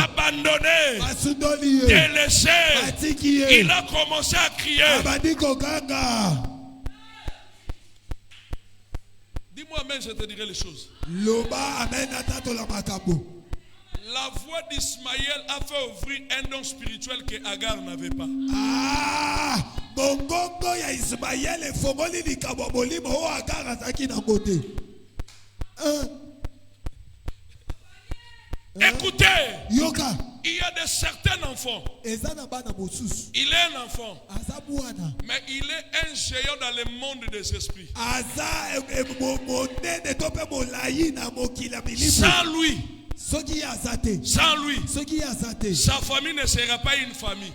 abandonné, délaissé, il a commencé à crier. Dis-moi amen, je te dirai les choses. La voix d'Ismaël a fait ouvrir un don spirituel que Agar n'avait pas. Écoutez, il y a de certains enfants. Il est un enfant, mais il est un géant dans le monde des esprits. Sans lui, sa famille ne sera pas une famille.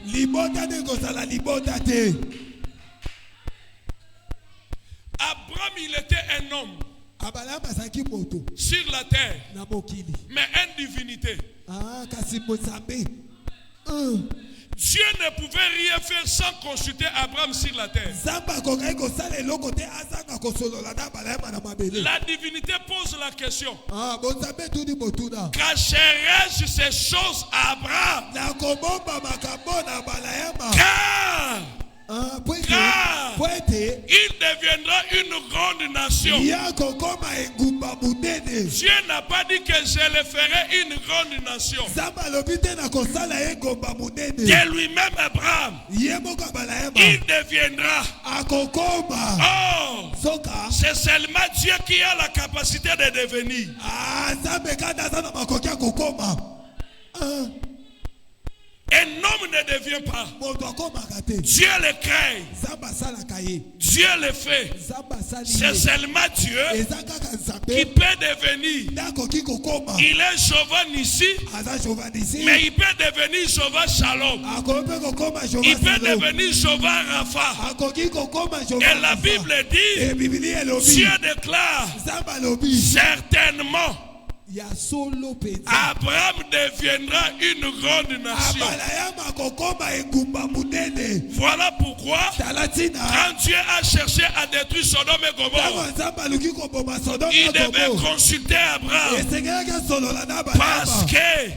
Abraham, il était un homme sur la terre, mais une divinité. Dieu ne pouvait rien faire sans consulter Abraham sur la terre. La divinité pose la question, cacherai-je ces choses à Abraham? Car il deviendra une grande nation. Dieu n'a pas dit que je le ferai une grande nation. De lui-même Abraham, il deviendra. Oh, c'est seulement Dieu qui a la capacité de devenir. Un homme ne devient pas. Dieu le crée. Dieu le fait. C'est seulement Dieu qui peut devenir. Il est Jéhovah Nissi, mais il peut devenir Jéhovah Shalom. Il peut devenir Jéhovah Rapha. Et la Bible dit, Dieu déclare, certainement ya solo penza. Abraham deviendra une grande nation. Abalayama kokoma engumba munene. Voilà pourquoi quand Dieu a cherché à détruire Sodome et Gomorrhe, il devait consulter Abraham parce que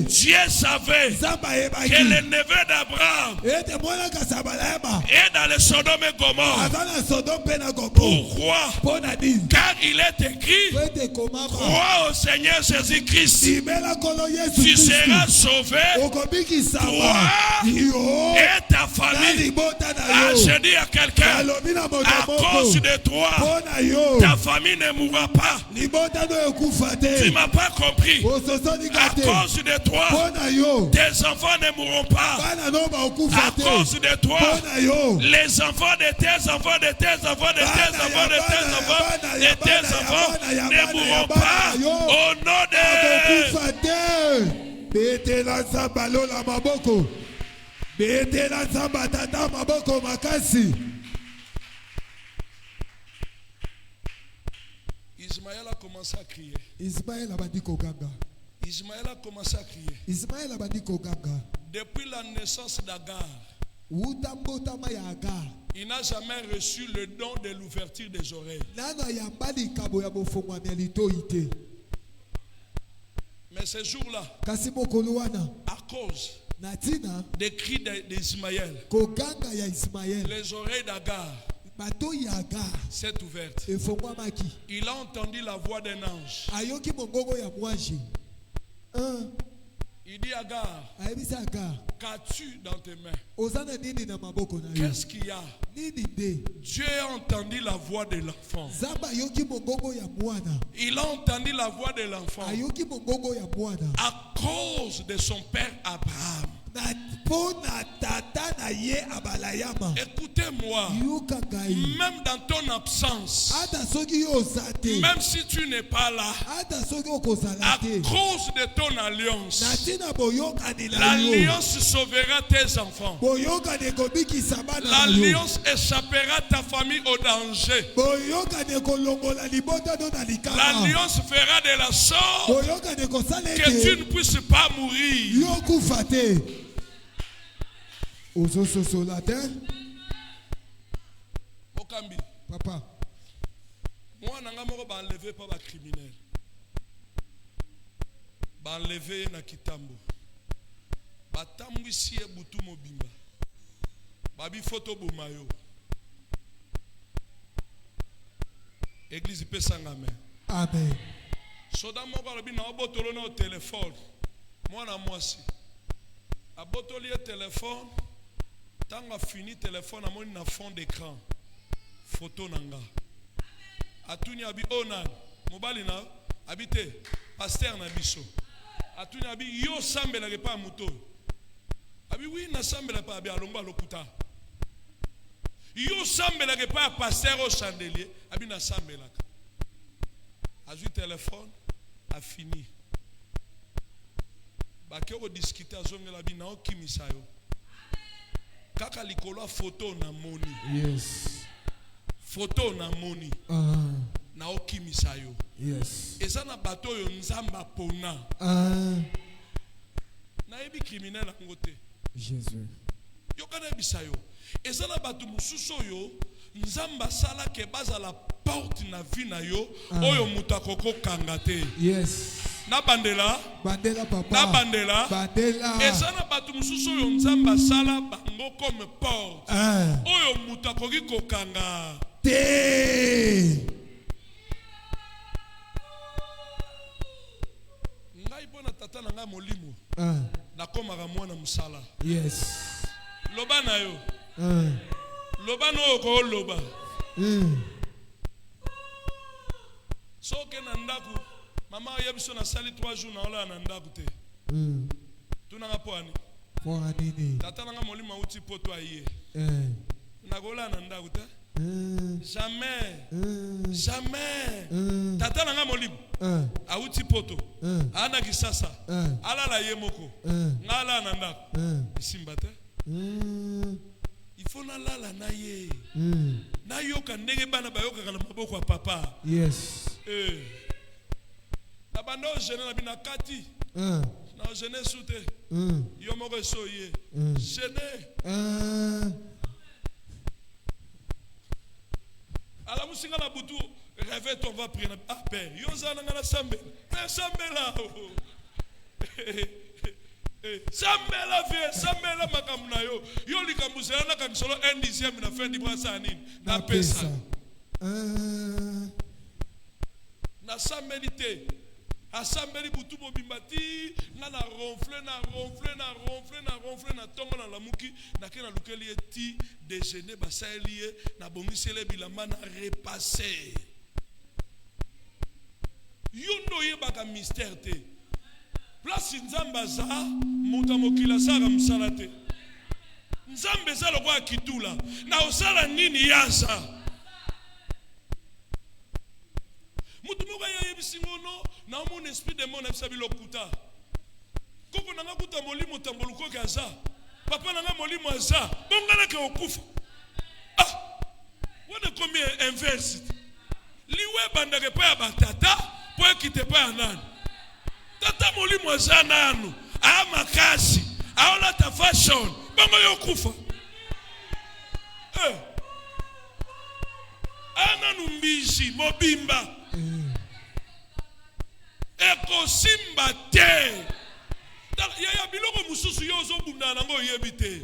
Dieu savait que le neveu d'Abraham est dans le Sodome et Gomorrhe. Pourquoi? Car il est écrit: crois au Seigneur Jésus-Christ, tu seras sauvé, toi et ta famille. Ah, je dis à quelqu'un, à cause de toi, ta famille ne mourra pas. Tu ne m'as pas compris. À cause de toi, tes enfants ne mourront pas. À cause de toi, les enfants de tes enfants, de tes enfants, de tes enfants, de tes enfants, de tes enfants ne mourront pas. Au nom de Ismaël a commencé à crier. Ismaël a dit koganga. Ismaël a commencé à crier. Ismaël a dit koganga. Depuis la naissance d'Agar, il n'a jamais reçu le don de l'ouverture des oreilles. Mais ce jour-là, à cause des cris d'Ismaël, les oreilles d'Agar s'est ouverte. Il a entendu la voix d'un ange. Il dit: Agar, qu'as-tu dans tes mains? Qu'est-ce qu'il y a? Dieu a entendu la voix de l'enfant. Il a entendu la voix de l'enfant à cause de son père Abraham. Écoutez-moi, même dans ton absence, même si tu n'es pas là, à cause de ton alliance, l'alliance sauvera tes enfants. L'alliance échappera ta famille au danger. L'alliance fera de la sorte que tu ne puisses pas mourir. Okambi. Papa. Moi, je suis enlevé par les criminels. Enlevé na kitambo. Batambwisi e butu mobimba. Babi photo bomayo. Église pesangame. Amen. Soda moko alobi na obotolo na téléphone. Mwana mwasi. Abotoli e téléphone. Tanga fini téléphone amoni na fond d'écran. Photo nanga. Atuni abi onan. Mobali na habité pasteur na biso. Atuni abi yo sambela ke pa muto. Abi oui na sambela pa abi alongba lokuta. Yo sambela ke pa pasteur au chandelier, abi na sambela. Azu téléphone a fini. Ba ke o discuter azongela bi na okimisa yo. Kaka likolo photo na moni. Yes. Photo na moni. Na okimisa yo. Yes. Eza na bato yo nzamba pona. Na ebi criminel ngote. Jésus. Yo kana ebisa yo. Eza na bato mususu yo nzamba sala ke baza la porte na vie na yo oyo mutakoko kangate. Yes. Na bandela. Bandela papa. Na bandela. Bandela. Eza na bato mususu yo nzamba sala bango comme porte. Oyo mutakoki kokanga. Te. Tata nanga molimo na komaka mwana musala. Yes. Loba na yo. Loba no ko loba. So ke na ndaku mama yebiso na sali 3 jours na ola na ndaku te. Tuna ngaponi. Kwa nini? Tata nanga molimo uti poto aye. Na gola na ndaku te. Jamais. Jamais. Tata nanga molimo. Auti poto. Ana kisasa. Ala la yemoko. Ngala nanda. Simbate. Il faut na lala na ye. Na yoka ndenge bana bayoka kana maboko ya papa. Yes. Abando gêné na bina kati. Na gêné souté. Yo moko soye. Gêné. Alors musinga na butu rêve on va prier. Ah père, yo zana ngana sambe. Père sambe là. Sambela vie, sambela makamuna yo. Yo likamuzela na kanisolo 1/10 na fin d'ibra nini. Na pesa. Na sambelité. Asambeli butu bobimbati, na ronfle na tongo na lamuki, na kena lukeli eti déjeuner basaelié na bongisele bilamba na repasser. Yondo yebaka mystère te. Place nzamba za muta mokila sara msalate. Nzambe za lokwa kitula na osala nini yaza. Mutu moka ya yebisingono na mon esprit de mon absabi lokuta. Koko nanga kuta molimo tamboluko kaza. Papa nanga molimo aza. Bongana ke okufa. Ah. Wona combien inverse. Liwe bandake pa ya batata, po ekite pa ya nani. Tata molimo aza nanu. A makasi. Aola ta fashion. Bongo yokufa. Ana numbishi mobimba. Eko simba te. Ya biloko mususu yozo bunda nango yebite.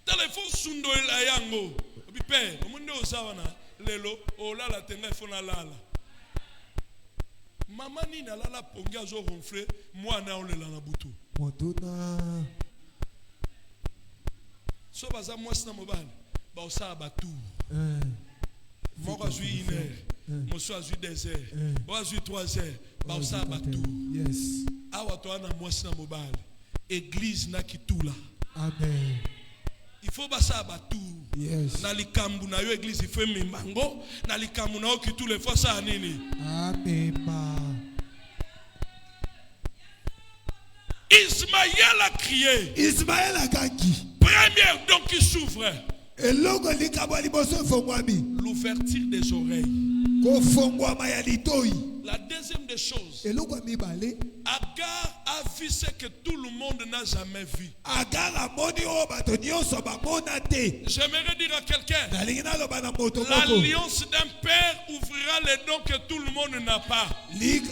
Telefon sundo ila yango. Bipe, omunde osawana lelo olala tenga fona lala. Mama ni na lala pongi azo ronfler, moi na olela na butu. Modona. So baza mwasi na mobali, ba osala batu. Moko azui 1 heure, mosu azui 2 heures, bo azui 3 heures, ba osala batu. Yes. Awa to ana mwasi na mobali, église na kitula. Amen. Il faut basa batu. Yes. Na likambu na yo église fait mimbango, na likambu na yo kitule fois ça nini. Amen. Ismaël a crié. Ismaël a gagné. Première donc qui s'ouvre. Et logo likabwa liboso fongwami. L'ouverture des oreilles. Ko fongwama ya litoi. La deuxième des choses. Et logo mibale. Agar a vu ce que tout le monde n'a jamais vu. Agar a moni o bato nyonso ba mona te. J'aimerais dire à quelqu'un. Nalingina lo bana moto koko. L'alliance d'un père ouvrira les dons que tout le monde n'a pas.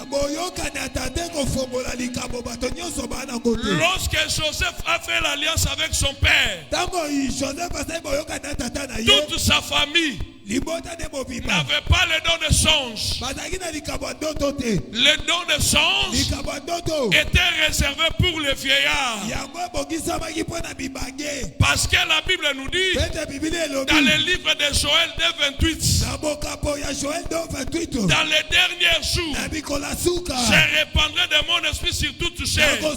Boyoka na tate ko fongola likabo bato nyonso bana kote. Lorsque Joseph a fait l'alliance avec son père, Tango Joseph a boyoka na tata na ye. toute sa famille n'avait pas le don de songe. Le don de songe était réservé pour les vieillards. Parce que la Bible nous dit dans le livre de Joël 2:28, dans les derniers jours, je répandrai de mon esprit sur toute chair. Vos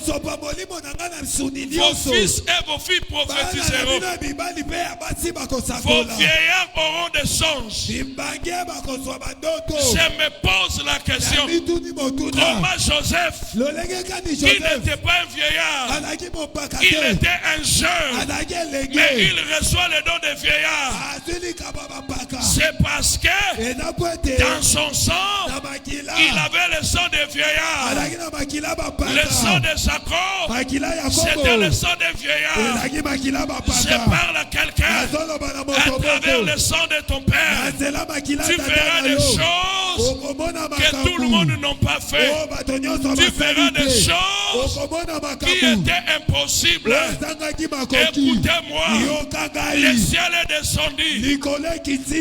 fils et vos filles prophétiseront. Vos vieillards auront des songes. Je me pose la question, comment Joseph, qui n'était pas un vieillard, il était un jeune, mais il reçoit le don des vieillards. C'est parce que dans son sang, il avait le sang des vieillards. Le sang de Jacob, c'était le sang des vieillards. Je parle à quelqu'un à travers le sang de ton père. Tu verras des choses que tout le monde n'a pas fait. Tu verras des choses qui étaient impossibles. Écoutez-moi, le ciel est descendu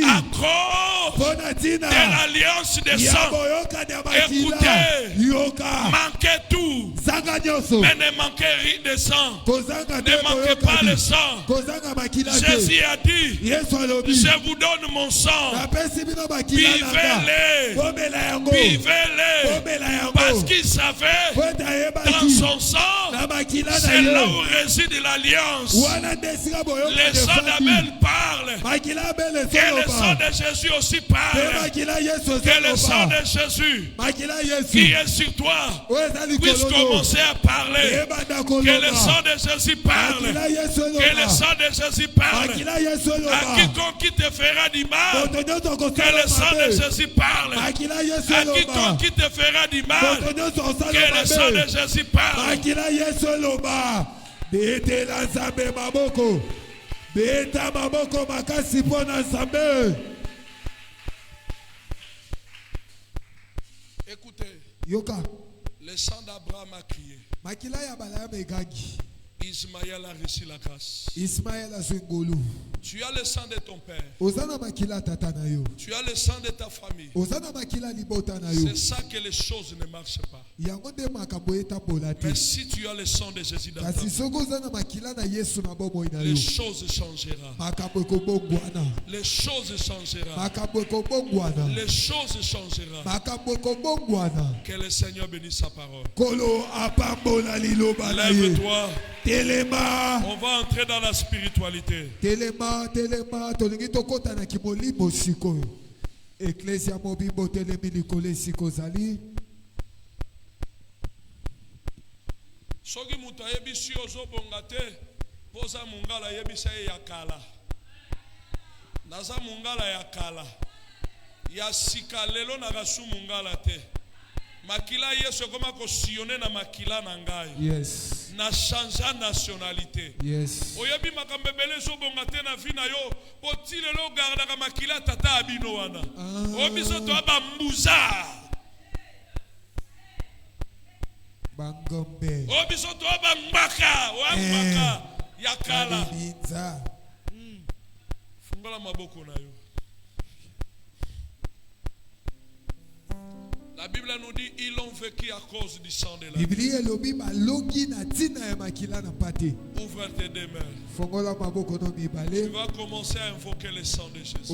à cause de l'alliance des sangs. Écoutez, manquez tout, mais ne manquez rien de sang. Ne manquez pas le sang. Jésus a dit, je vous donne mon sang. Vivez-les. Vivez-les. Parce qu'il savait dans son sang, c'est là où réside l'alliance. Le sang d'Abel parle parle. Que le sang de Jésus aussi parle. Que le sang de Jésus qui est sur toi puisse commencer à parler. Que le sang de Jésus parle. Que le sang de Jésus parle. À quiconque qui te fera du mal, que le sang de Jésus parle. À quiconque qui te fera du mal, que le sang de Jésus parle. Écoutez, le sang d'Abraham a crié. Ismaël a reçu la grâce. Tu as le sang de ton père. Tu as le sang de ta famille. C'est ça que les choses ne marchent pas. Mais si tu as le sang de Jésus dans ta vie, les choses changeront. Les choses changeront. Les choses changeront. Que le Seigneur bénisse sa parole. Lève-toi. On va entrer dans la spiritualité. Ecclesia mobimbo telemi likole sikozali. Soki mutu ayebisi ozobonga te, poza mungala yebisa ye ya kala. Naza mungala ya kala. Ya sika lelo nagasu mungala te. Makila Yesu koma ko sillonner na makila na ngai. Yes. Na changer nationalité. Yes. Oyebi makambebele so bonga te na vie na yo, poti lelo garda ka makila tata abino wana. Obiso to aba mbuza. Bangombe. Obiso to aba mbaka, wa mbaka yakala. Fungola maboko na yo. La Bible nous dit ils ont vécu à cause du sang de la vie. Ouvre tes deux mains. Tu vas commencer à invoquer le sang de Jésus.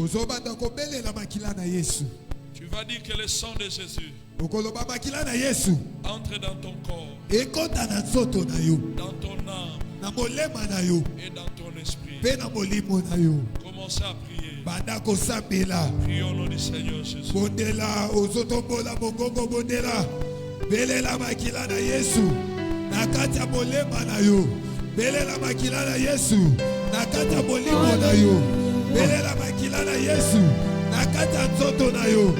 Tu vas dire que le sang de Jésus entre dans ton corps, dans ton âme et dans ton esprit. Commencez à prier. Prions au nom du Seigneur Jésus. Bondela ozotombola mogongo bondela belela makila na Yesu nakati ya molema na yo belela makila na Yesu nakati ya molimo na yo belela makila na Yesu nakati ya nzoto na yo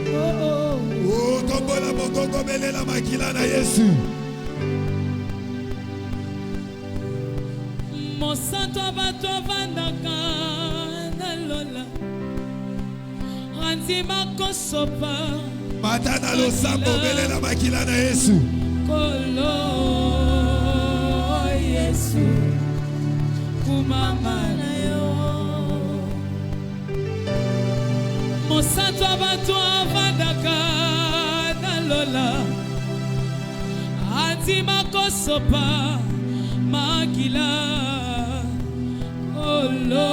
o tombola mogongo belela makila na Yesu. Mosanto bato vandaka na lola Antima kosopa Matana lo sambo belela makila na Yesu. Kolo Yesu kumama na yo Mosanto bato vandaka na lola Antima kosopa makila Kolo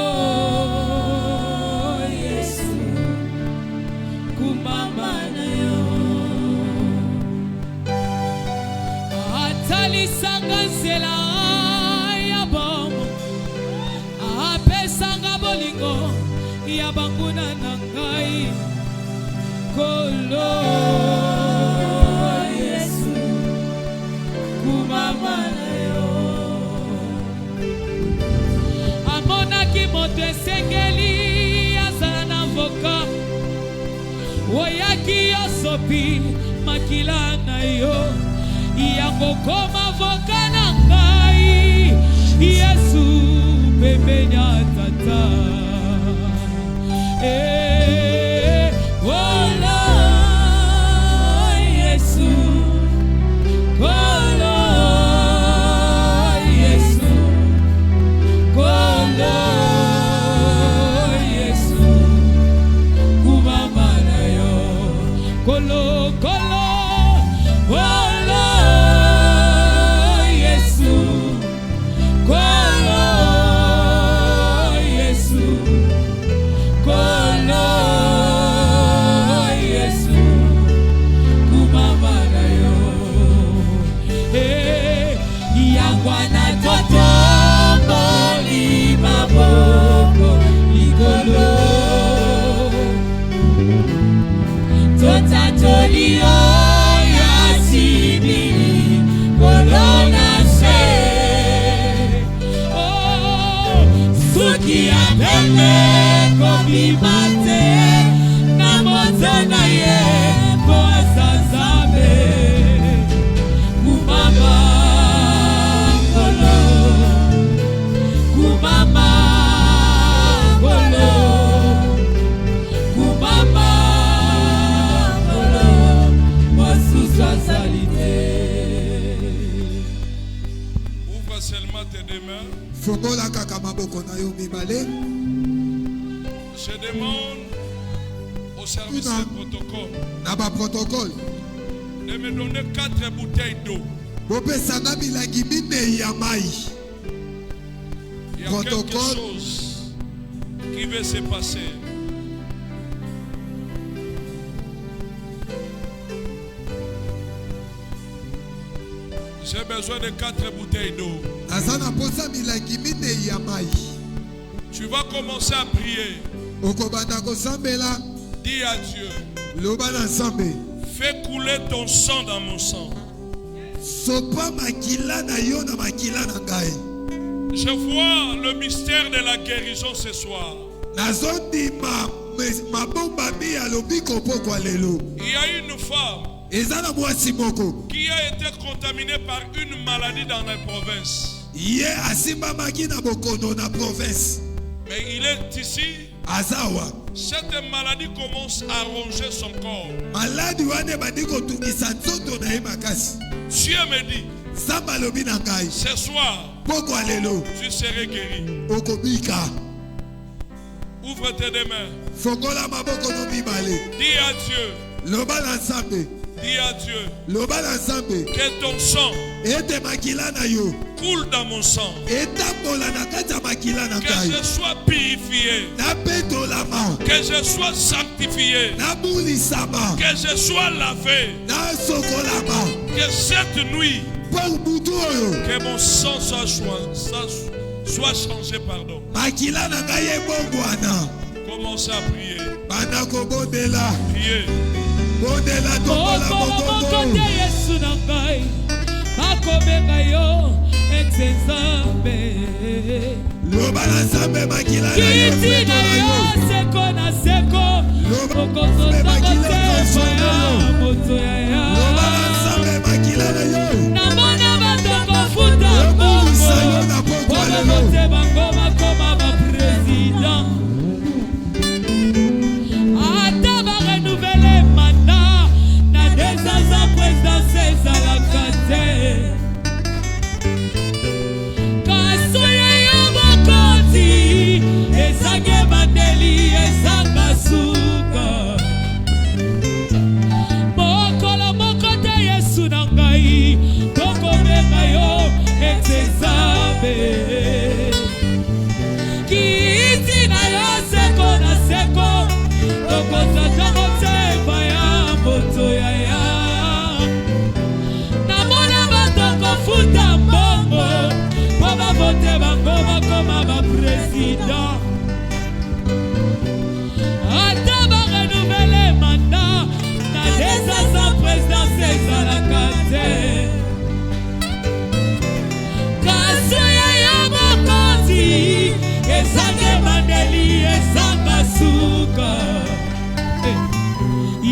Atalisanga zela ya bomo apesanga bolingo ya banguna na ngai Kolo Yesu kumama na yo amonaki moto esengeli azala na voka oyaki yosopi makila na yo yango koma voka na ngai Yesu pembenya tata Kolo Yesu Kolo Yesu Kolo Yesu kumama na yo Kolo Kolo Kolo Fongola kaka maboko na yo mibale. Je demande au service de protocole Na ba protocole. de me donner 4 bouteilles d'eau. Bopesanga milangi mine ya mai. Il y a Protocole. quelque chose qui va se passer. J'ai besoin de 4 bouteilles d'eau. Nazana posa milangi mine ya mai. Tu vas commencer à prier. Okobanda kosambela. Dis à Dieu, Loba na Nzambe. fais couler ton sang dans mon sang. Sopa makila na yo na makila na ngai. Je vois le mystère de la guérison ce soir. Nazondima mabomba mi alobi kopokwa lelo. Il y a une femme Ezana mwasi moko. qui a été contaminée par une maladie dans la province. Ye asimba maki na bokono na province. Mais il est ici. Azawa. Cette maladie commence à ronger son corps. Maladi wane bandi kotungisa nzoto na ye makasi. Dieu me dit, Samba lobi na ngai. ce soir, Pokwa lelo. tu serais guéri. Okobika. Ouvre tes deux mains. Fongola maboko no mibale. Dis à Dieu, Loba na Nzambe. dis à Dieu, Loba na Nzambe. que ton sang Ete makila na yo. coule dans mon sang. Etambola na kati ya makila na Que ngai. je sois purifié. Napetolama. Que je sois sanctifié. Nabulisama. Que je sois lavé. Nasokolama. Que cette nuit, Pour butu oyo. que mon sang soit changé, pardon. Makila na ngai ebongwana. Commencez à prier. Banda kobondela. Priez. Bondela tombola mokongo. Yesu na ngai bakobenga yo ex-Nzambe. Loba na Nzambe makila na yo. Kiti na yo seko na seko Loba okosota makila na kotefa ya yo. moto ya ya. Loba na Nzambe makila na yo. namona bato kofuta Yobulisa yo bongo na pokwa wana lelo. bote bango bakoma bapresident. Ata barenouvele mandat na 2 ans ya présidence ezalaka te. Kasuya ya bokonzi ezangi ebandeli ezanga suka. Mokolo moko te Yesu na ngai tokobenga yo ex-Nzambe. Kiti na yo seko na seko tokozata kotefa ya moto ya ya. Namona bato kofuta mbongo po bavote bango bakoma bapresident. Ata barenouvele mandat na 2 ans ya présidence ezalaka te. Kasuya ya mokonzi ezangi ebandeli ezanga suka.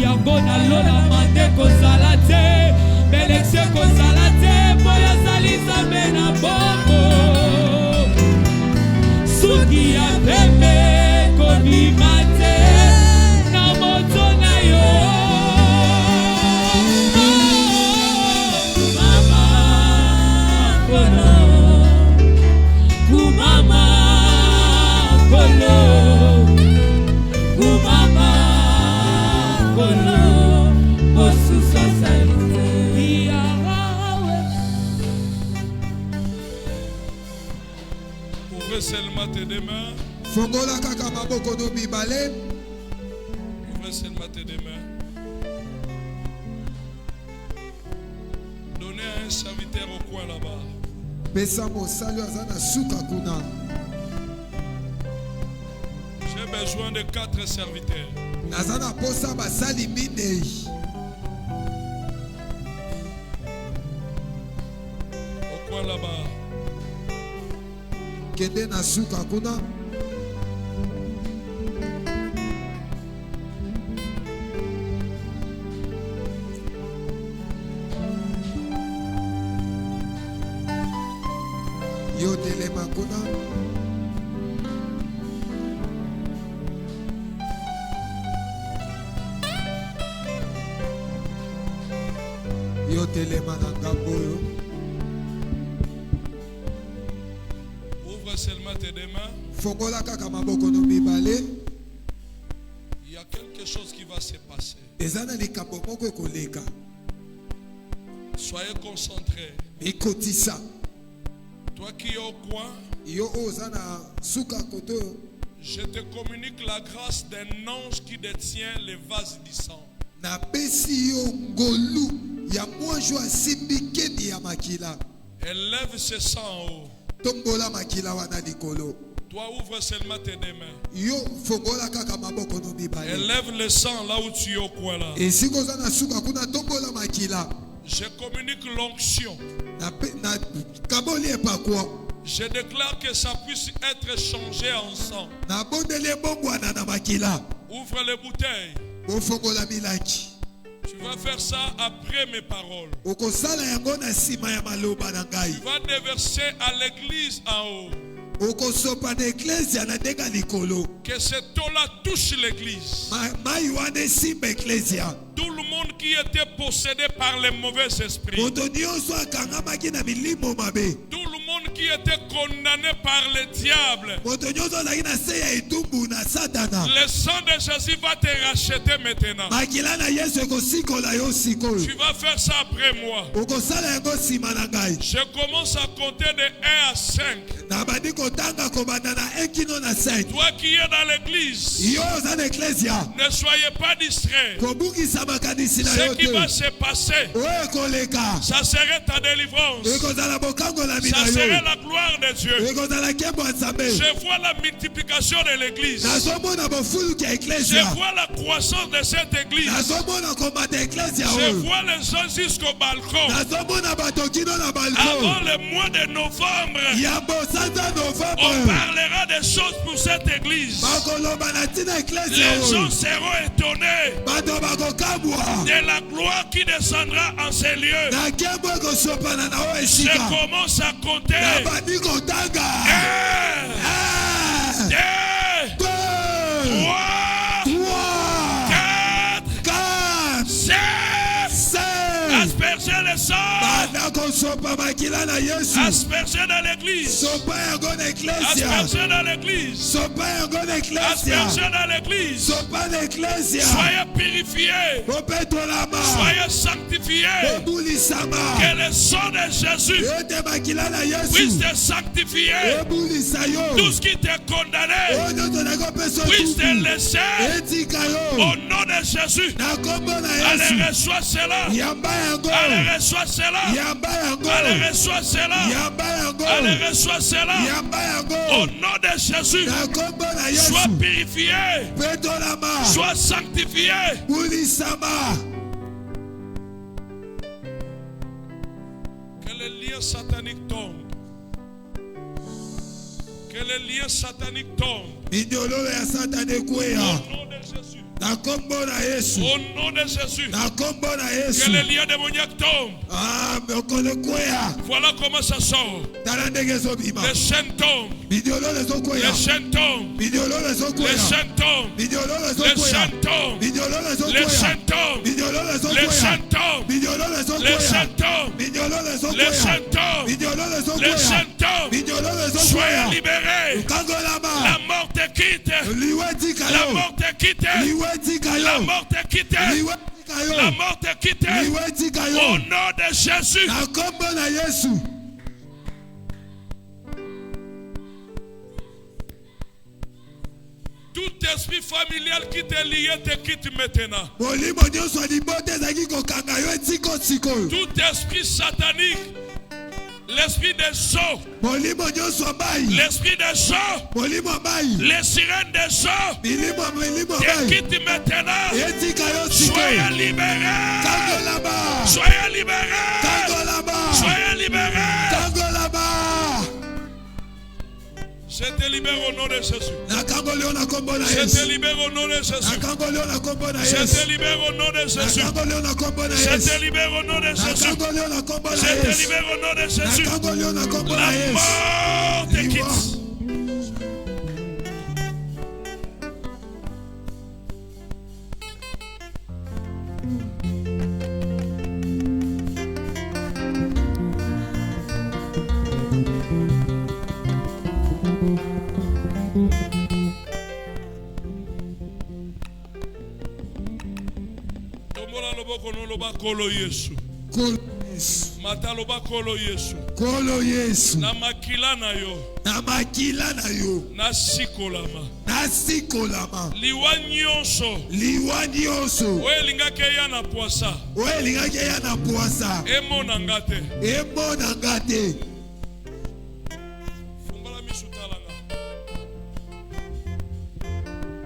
Yango nalolama nde kozala te, belekse kozala te, mpo yazali Nzambe na bongo. Suki ya pembe kobima te na moto na yo. Mama kolo, kumama kolo, kumama kolo, osusa salite. Ouvrez seulement tes deux mains. Fongola kaka maboko no mibale. Ouvrez seulement tes deux mains. Donnez à un serviteur au coin là-bas. Pesa mosali aza na suka kuna. J'ai besoin de 4 serviteurs. Naza na posa basali minei. Au coin là-bas. Kende na suka kuna. Yo telema kuna. Yo telema na ngambo oyo. Ouvre seulement tes deux mains. Fongola kaka maboko no mibale. Il y a quelque chose qui va se passer. Ezana likambo moko ekoleka. Soyez concentrés. Ekotisa. Toi qui es au coin, Yo ozana suka koto. je te communique la grâce d'un ange qui détient les vases du sang. Na pesi yo ngolu ya mwanjo asimbi keni ya makila. Élève ce sang en haut. Tombola makila wana likolo. Toi ouvre seulement tes deux mains. Yo fongola kaka maboko no mibale. Élève le sang là où tu es au coin là. Esiko ozana suka kuna tombola makila. Je communique l'onction. Na kaboli epakwa. Je déclare que ça puisse être changé en sang. Na bondele bongwana na makila. Ouvre les bouteilles. Ofongola milaki. Tu vas faire ça après mes paroles. Okosala yango na sima ya maloba na ngai. Tu vas déverser à l'église en haut. Okosopa na eklesia na denga likolo. Que cette eau-là touche l'église. Mai wana simba eklesia. Tout le monde qui était possédé par les mauvais esprits. Moto nyonso akangamaki na milimo mabe. Tout le monde qui était condamné par le diable. Moto nyonso azalaki na se ya etumbu na satana. Le sang de Jésus va te racheter maintenant. Makila na Yesu ekosikola yo sikoyo. Tu vas faire ça après moi. Okosala yango sima na ngai. Je commence à compter de 1 à 5. Na bandi kotanga kobanda na 1 kino na 5. Toi qui es dans l'église, Yo oza na eklesia. ne soyez pas distrait. Kobungisa makanisi na yo Ce qui te. va se passer, Oyo ekoleka. ça serait ta délivrance. Ekozala bokangola Ça mina serait yo. la gloire de Dieu. Ekozala nkembo ya Nzambe. Je vois la multiplication de l'église. Nazomona bofuluki ya Je eklesia. vois la croissance de cette église. Nazomona komata eklesia Je oyo. vois les gens jusqu'au balcon. Nazomona bato kino na Avant balcon. le mois de novembre, Ya bosanza on novembre. parlera des choses pour cette église. Bakoloba na ntina eklesia Les gens oyo. seront étonnés Bato bakokamwa. de la gloire qui descendra en ces lieux. Na nkembo ekosopana na oyo Je esika. commence à Na compter. bandi kotanga. 1, 2, 2, 3, 3, 4, 4, 5. 5. Asperger le sang. Banda kosopa makila na Yesu. Asperger dans l'église. Sopa yango na eklesia. Asperger dans l'église. Sopa yango na eklesia. Asperger dans l'église. Sopa na eklesia. Soyez purifiés. Bopetolama. Soyez sanctifiés. Bobulisama. Que le sang de Jésus Ete makila na puisse Yesu. te sanctifier. Ebulisa yo. Tout ce qui t'est condamné Oyo nyonso nakopesa puisse te tutu. laisser. Etika yo. Au nom de Jésus. Na kombo na Allez, Yesu. reçois cela. Yamba yango. Allez, reçois cela. Yamba yango. Allez, reçois cela. Yamba yango. Allez, reçois cela. Yamba Au yango. nom de Jésus. Na kombo na Sois Yesu. purifié. Petolama. Sois sanctifié. Bulisama. Que les liens sataniques tombent. Que les liens sataniques tombent. Minyololo ya Satana Au ekweya. nom de Jésus. Na kombo na Yesu. Au nom de Jésus. Na kombo na Que Yesu. les liens démoniaques tombent. Ah, mokolo ekweya. Voilà comment ça sort. Tala ndenge ezobima. Les chaînes tombent. Minyololo ezokweya. Les chaînes tombent. Minyololo Les ezokweya. chaînes tombent. Minyololo Les ezokweya. chaînes tombent. Minyololo Les ezokweya. chaînes tombent. Minyololo Les ezokweya. chaînes tombent. Minyololo Les ezokweya. chaînes tombent. Minyololo Les ezokweya. chaînes tombent. Minyololo Les ezokweya. chaînes tombent. Minyololo Soyez ezokweya. libérés. Kangolama. La mort te quitte. Liwetika La yo. mort te quitte. Liwetika La yo. mort te quitte. Liwetika La yo. mort te quitte. Liwetika Au yo. nom de Jésus. Na kombo na Yesu. Tout esprit familial qui t'est lié te quitte maintenant. Molimo nyonso ya libota ezalaki kokanga yo etika sikoyo. Tout esprit satanique, l'esprit des sceaux, Molimo nyonso ya mai. l'esprit des sceaux, Molimo ya mai. les sirènes des sceaux Milimo te ya mai. quitte maintenant. Etika yo Soyez sikoyo. libérés. Kangolama. Soyez libérés. Kangolama. Soyez libérés. Kangolama. Je te libère au nom de Jésus. Nakangoli yo na kombo na Je te Yesu. libère au nom de Jésus. Nakangoli yo na kombo na Je te Yesu. libère au nom de Jésus. Nakangoli yo na kombo na Je te Yesu. libère au nom de Jésus. Nakangoli yo na kombo na Je te Yesu. libère au nom de Jésus. Nakangoli yo na kombo na La Yesu. mort te Libre. quitte. Tombola loboko no loba kolo Yesu. Kolo Yesu. Mata loba kolo Yesu. Kolo Yesu. Na makila na yo. Na makila na yo. Na sikolama. Na sikolama. Liwa nyonso. Liwa nyonso. Oye lingake ya na poisa. Oye lingake ya na poisa. Emo na ngate. Emo na ngate. Fungola misutalanga.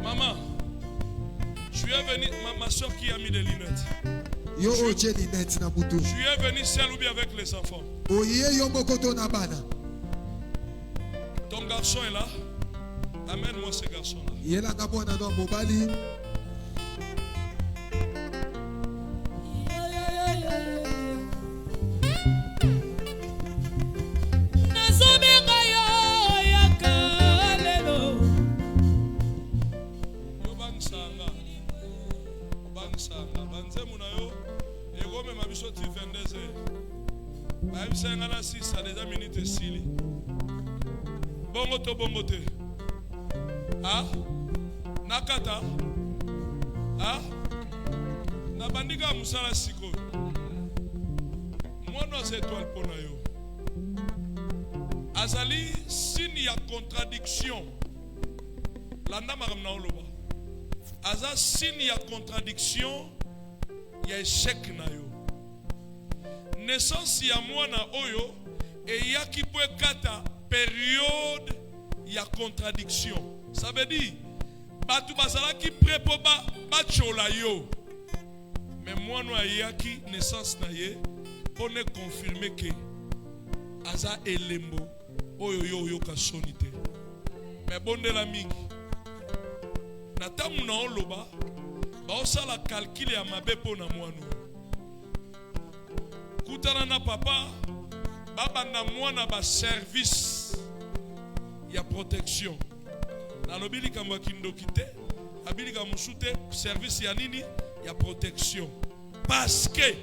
Maman, je suis venu, ma soeur qui a mis des lunettes. Yo oche lunettes na mutu. Je suis venu seul ou bien avec les enfants. Oye yo mokoto na bana. Ton garçon est là. Amène-moi ce garçon-là. Yela nga mwana no mobali. Ça déjà minutes et sili. Bongo to bongo te. Ah? Nakata? Ah? Nabandika musala siko. Mwana z étoile pona yo. Azali signe ya contradiction. Landa maramna oloba. Aza signe ya contradiction ya échec na yo. Naissance ya mwana oyo eyaki po kata période ya contradiction. Ça veut dire batu bazalaki prêt po ba chola yo. Mais mwana ayaki naissance na ye pour ne confirmer que aza elembo oyo yo ka sonité. Mais bonde la mingi. Na tamu na oloba ba osala calcul ya mabe po na mwana. Kutana na papa baba na mwana ba service ya protection na lobili kamba kindokite abili kamusute service ya nini ya protection parce que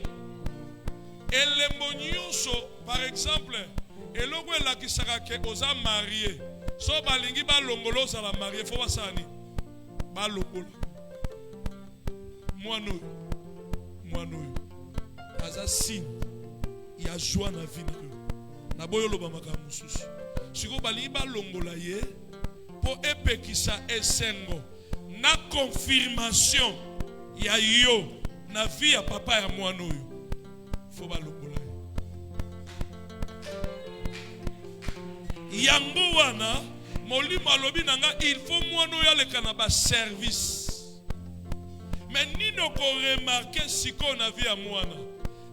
elembo nyonso par exemple eloko elakisaka ke oza marié so balingi balongoloza la marié fo basani balongola mwana oyo aza signe ya joie na vie na yo na boyo loba makambo mosusu siko balingi balongola ye po epekisa esengo na confirmation ya yo na vie ya papa ya mwana oyo fo balongola ye yango wana molimo alobi na nga il faut mwana oyo aleka na baservice mais nino ko remarquer siko na vie ya mwana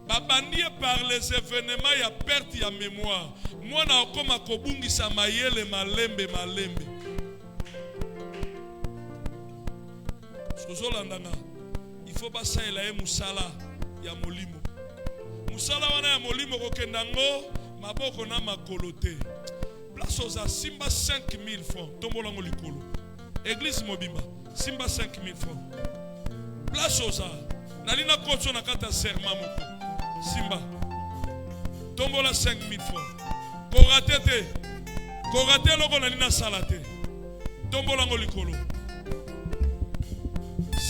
babandie par les événements ya perte ya mémoire mwana okoma kobungisa mayele malembe sozolandanga il faut basalela ye musala ya molimo musala wana ya molimo kokendango maboko na makolo te place oza simba 5000 francs tombolango likolo église mobimba simba 5000 francs place oza nalina kotso na kata serment moko simba tombola 5000 francs korate loko nalina sala te tombolango likolo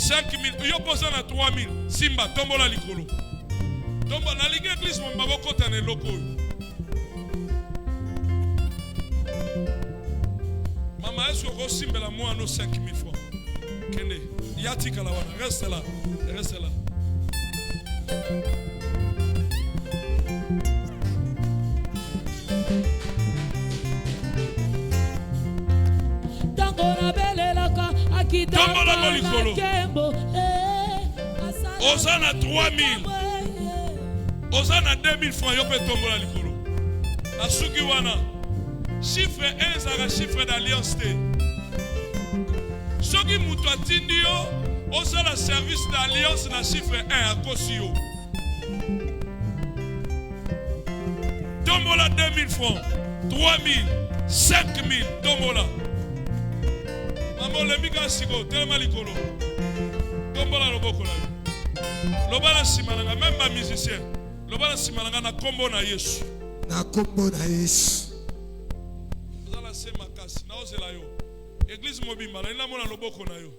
5000 yo posa na 3000 simba tombola likolo tombola na ligue église mo mabokota na eloko oyo mama est-ce que simbela moi no 5000 francs kende yatika la wana reste là tombola molikolo ozana 3000 ozana 2000 francs yo pe tombola likolo asuki wana chiffre 1 ezaka chiffre d'alliance te soki mutu atindi yo ozala service d'alliance na chiffre 1 akosi yo tombola 2000 francs 3000 5000 tombola Maman lemika siko telema likolo tombola loboko la lobala simalanga même ba musicien lobala simalanga na kombo na Yesu na kombo na Yesu ozala se makasi na ozela yo. Église mobimba na mona loboko na yo.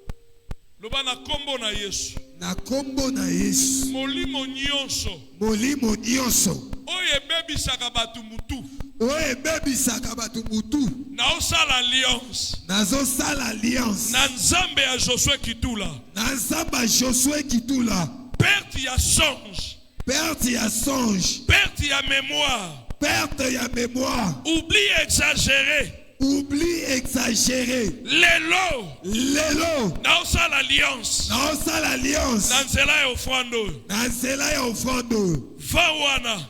Loba na kombo na Yesu. Na kombo na Yesu. Molimo nyonso. Molimo nyonso. Oye bebisaka batu mutu. Oye bebisaka batu mutu. Na osala alliance. Nazo sala alliance. Na nzambe ya Josué Kitula. Na nzambe ya Josué Kitula. Perte ya songe. Perte ya songe. Perte ya mémoire. Perte ya mémoire. Oubli exagéré. Oubli exagéré. Lelo. Na osala alliance. Na osala alliance. Na nzela ya ofrando. Na nzela ya ofrando. Vawana.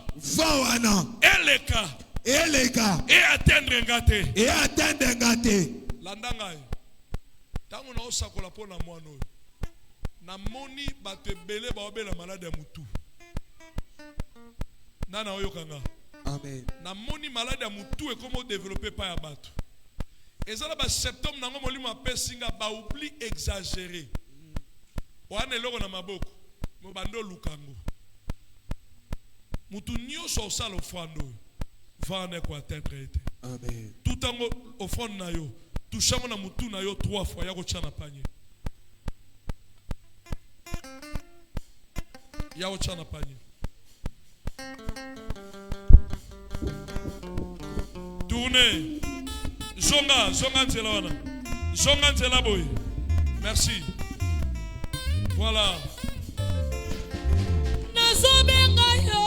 Eleka. Et atteindre ngate. Landanga. Tango na osakola pona mwana oyo. Na moni bato ebele baobela malade ya mutu. Nana oyo kanga. Amen. Na moni malade ya mutu ekomo développer pa ya bato. Ezala ba septembre nango molimo apesinga ba oubli exagéré. Wana eloko na maboko. Mo bando lukango. Mutu nyonso osala ofrando. Vane kwa atteindre ete. Amen. Tout en offrande na yo. Touchango na mutu na yo 3 fois ya ko tchana panye. Ya ko tchana panye. Tournez. Zonga nzela wana. Zonga nzela boy. Merci. Voilà. Nazobenga yo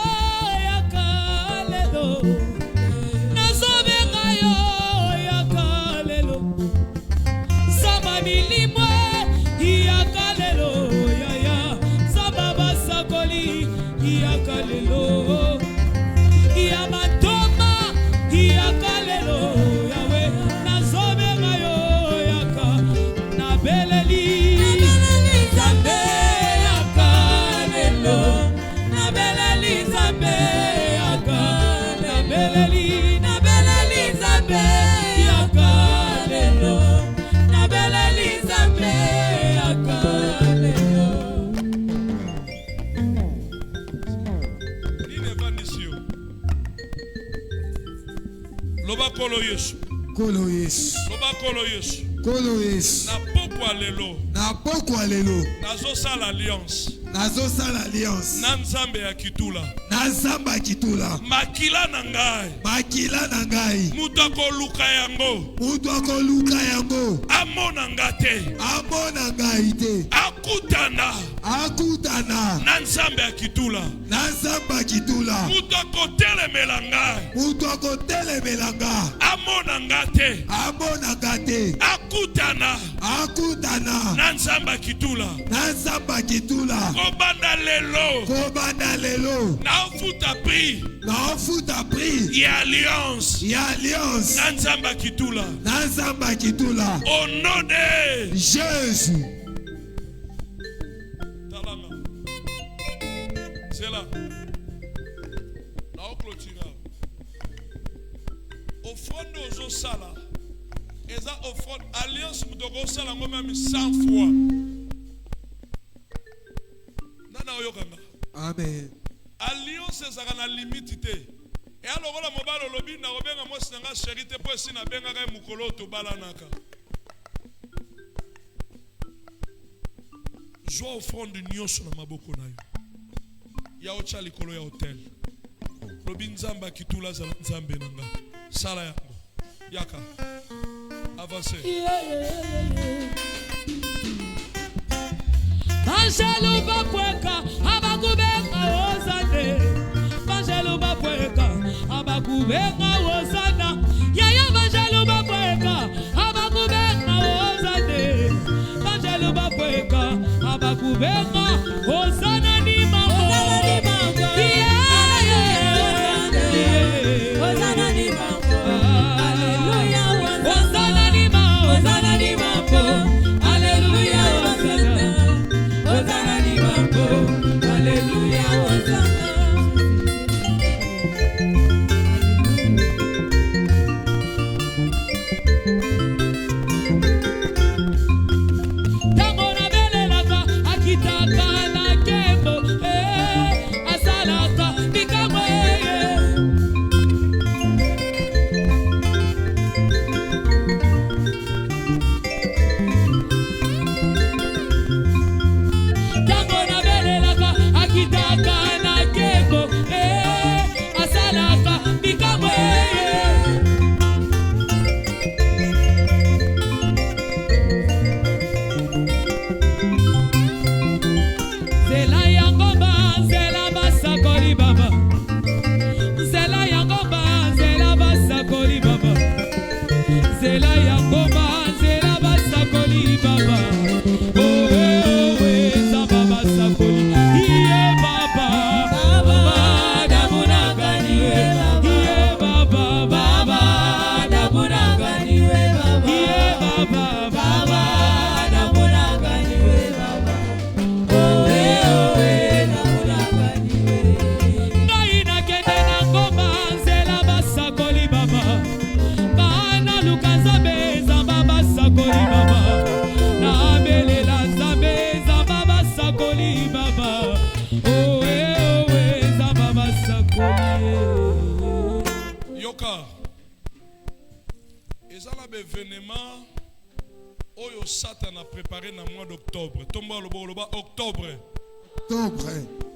yakalelo. Nazobenga yo yakalelo. Saba milimwe yakalelo yaya. Saba basakoli yakalelo. Yamatoma yakalelo yawe. Nazobenga yo yaka. Nabeleli. Kolo Yesu. Loba kolo Yesu. Kolo Yesu. Na pokwa lelo. Na pokwa lelo. Nazo sala alliance. Nazo sala alliance. Na nzambe ya Kitula. Na nzambe ya Kitula. Makila na ngai. Makila na ngai. Mutu akoluka yango. Mutu akoluka yango. Amona ngate. Amona ngai te. Akutana. Akutana. Na nzambe ya Kitula. Na nzambe ya Kitula. Mutu akotelemela ngai. Mutu akotelemela ngai. Amona ngate. Amona ngate. Akutana. Akutana. Na nzambe ya Kitula. Na nzambe ya Kitula. Kobanda lelo. Kobanda lelo. Na ofuta pri. Na ofuta pri. Ya alliance. Ya alliance. Na nzambe ya Kitula. Na nzambe ya Kitula. Au nom de Jésus. Talanga. C'est là. Na oclotira. Offrande aux osala. Eza offrande alliance mutoko sala ngoma mi 100 fois. Nana oyokanga. Amen. Alliance ezaka na limite te. Et alors la mobalo lobi na obenga mwasi nanga chéri te po esi na benga ka mukolo to balanaka. Joa offrande nyonso na maboko na yo. Ya ocha likolo ya hotel. Lobi nzamba kitula za nzambe nanga. Sala yango. Yaka. Avancez. Angelo bapweka abakubenga ozane. Angelo bapweka abakubenga ozana. Yaya Angelo bapweka abakubenga ozane. Angelo bapweka abakubenga ozana ni mambo. Ozana ni mambo. Hallelujah. Ozana ni mambo. Ozana ni mambo. Hallelujah. Ozana ni mambo. Hallelujah. Ozana. nzela ya ngoma nzela basakoli baba owe nzamba basakoli iye baba baba damunanganiwe iye baba baba damunanganiwe baba iye baba baba damunanganiwe baba owe damunanganiwe ngai nakende na ngoma nzela basakoli baba bana luka nzambe nzamba basakoli baba na belela nzambe nzamba basakoli baba owe nzamba basakoli yoka ezala événement oyo Satan a préparé na mois d'octobre tomba loba octobre Octobre.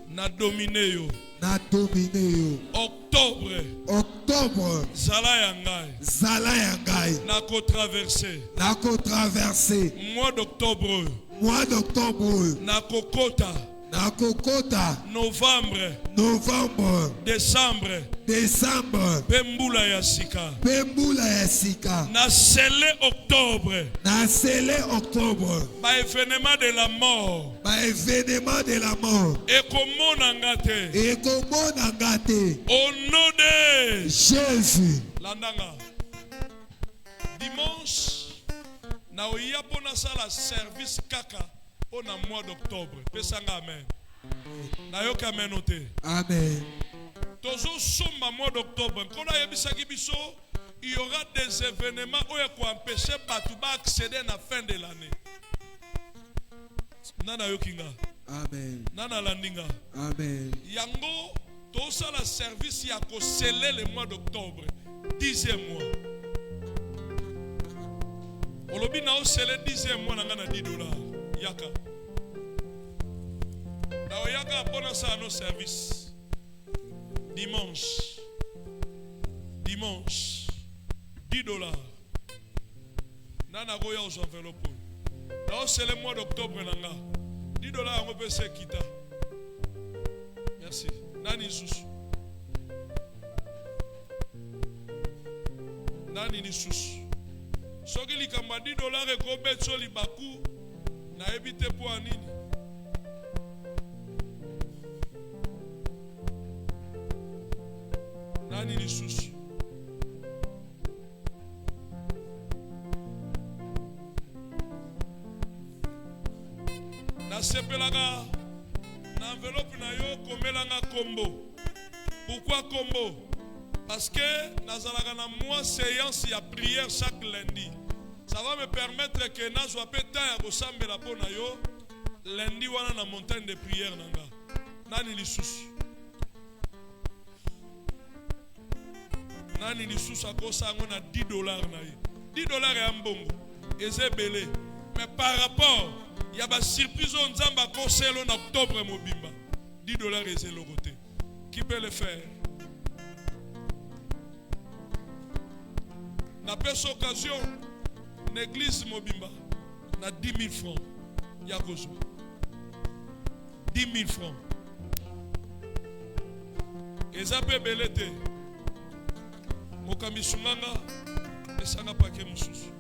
na dominé yo Na dominé yo. octobre Octobre. zala ya ngai Zala ya ngai. na ko traverser Na ko traverser. mois d'octobre Mois d'octobre. na kokota Na ko kota. novembre Novembre. décembre Décembre. pe mbula ya sika Pembula ya sika. na scellé octobre Na scellé octobre. ba événement de la mort Ba événement de la mort. ekomona nga te Et comment n'a gâté au nom de Jésus. landanga dimanche na oya pona sala service kaka pona mois d'octobre pesanga amen na yoka amen ote Amen. tozo somba mois d'octobre nkona yebisaki biso il y aura des événements où il faut empêcher batu ba accéder na fin de l'année nana yokinga Amen. nana landinga Amen. yango tosala service ya ko sceller le mois d'octobre 10e mois olobi na o sceller 10e mois nanga na $10 yaka na oyaka pona sa no service dimanche $10 nana goya aux enveloppes na o sceller mois d'octobre nanga $10 yango pe se kita merci nani susu nani ni susu soki likambo ya $10 ekobetso libaku nayebi te mpo ya nini nani ni susu nasepelaka na enveloppe na yo komelanga kombo. Pourquoi kombo? Parce que nazalaka na moi séance ya prière chaque lundi. Ça va me permettre que nazwa pe temps ya kosambela po na yo lundi wana na montagne de prière nanga. Nani lisusu? Nani lisusu akosango na $10 na ye. $10 ya mbongo ezebele. Mais par rapport il y a des surprises en Zamba Koselo en octobre Mobimba. $10 et le côté. Qui peut le faire? Na peste occasion, l'église Mobimba na 10 000 francs. Yakozo. 10 000 francs. Et ça peut belete. Mokami Sunganga et ça n'a pas que Moussous.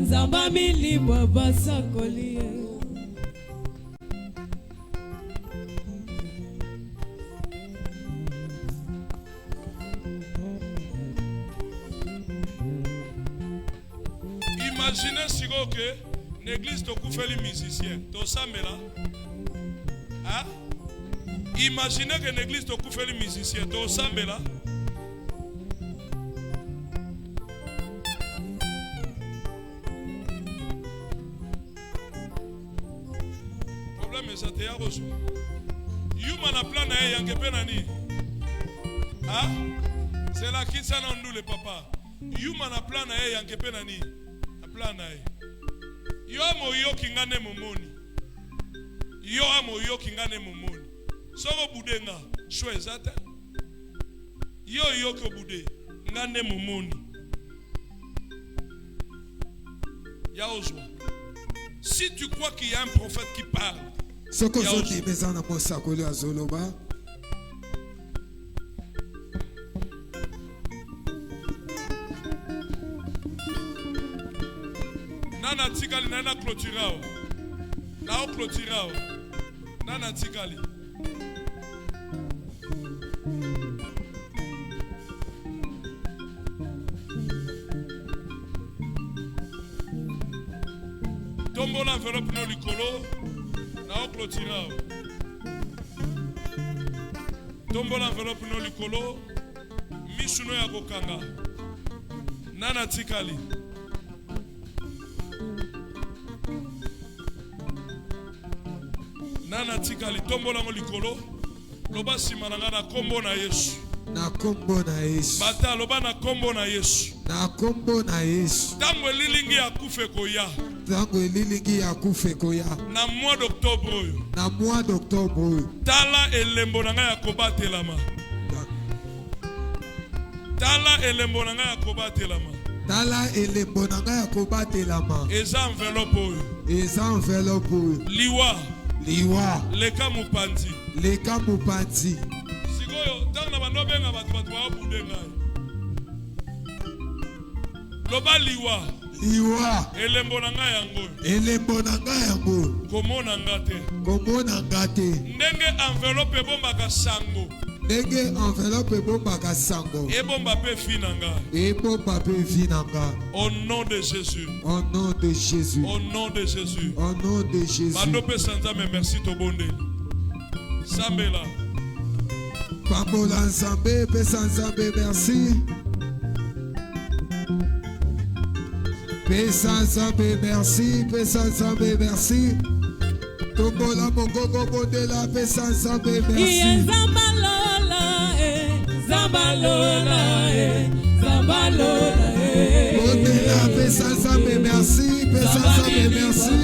Zamba milibwa basakoli. Imaginez si que l'église te coupe les musiciens. Tu sais, hein? Imaginez que l'église te coupe les musiciens. Tu sais, problème est ça. Tu as reçu. Yuma na plan na yangepe nani. Ah? C'est là qui s'en a le papa. Yuma na plan na yanke pe nani. Na plan na yo amo yo kingane momoni. Yo amo yo kingane momoni. Soko budenga chouezata. Yo ko bude ngane momoni. Ya ozwa. Si tu crois qu'il y a un prophète qui parle. Soko zoti bezana mosakoli azoloba. Nana tikali nana clôturao. Nao clôturao. Nana tikali. Tombo l'enveloppe no likolo. Nao clôturao. Tombo l'enveloppe no likolo. Mishuno ya kokanga. Nana tikali. Nana tikali tombo lango likolo loba sima na ngana kombo na Yesu Na kombo na Yesu. bata loba na kombo na Yesu Na kombo na Yesu. tango lilingi ya kufe koya Tango elilingi ya kufe koya. na mois d'octobre oyo Na mois d'octobre oyo. tala elembo na ngai ya kobatelama tala elembo na ngai ya kobatelama Tala elembo na ngai ya kobatelama. eza enveloppe oyo Eza enveloppe oyo. liwa Liwa. leka mupanzi Leka mopanzi. sikoyo tango na bando benga bato babude ngai loba liwa Liwa. elembo na ngai yango Elembo na ngai yango. komona nga te Komona nga te. ndenge enveloppe ebombaka sango Ndenge enveloppe ebombaka sango. ebomba mpe fi na nga Ebomba mpe vi na nga. au nom de Jésus Au nom de Jésus. au nom de Jésus Au nom de Jésus. bando mpe sanzambe merci tobondeli sambela Pambola nzambe, pesa nzambe merci. Pesa nzambe merci, pesa nzambe merci. Tombola mongongo bondela, pesa nzambe Iye merci. Zambalola, Zambalola, Zambalola, Bondela, pesa nzambe merci, pesa nzambe merci.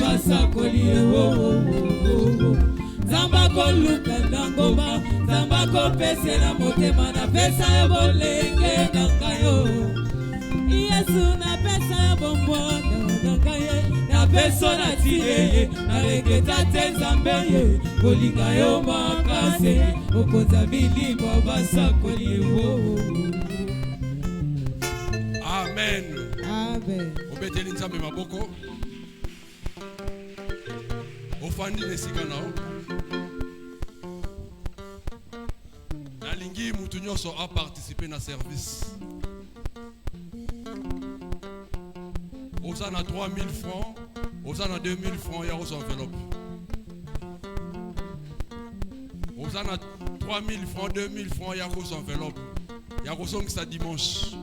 Zamba koluka ngomba, zamba kopesela motema na pesa ya bolenge na kayo. Yesu na pesa ya bombona na kaye, na pesa na tiye, na reketa te zambe ye, kolinga yo makase, okonza bilimo basakoli wo. Amen. Amen. Obeteli nzambe maboko. Ofandi nesika nao. Nalingi mutu nyonso a participer na service. Oza na 3000 francs, oza na 2000 francs ya aux enveloppe. Oza na 3000 francs, 2000 francs ya aux enveloppe. Ya kosongisa dimanche.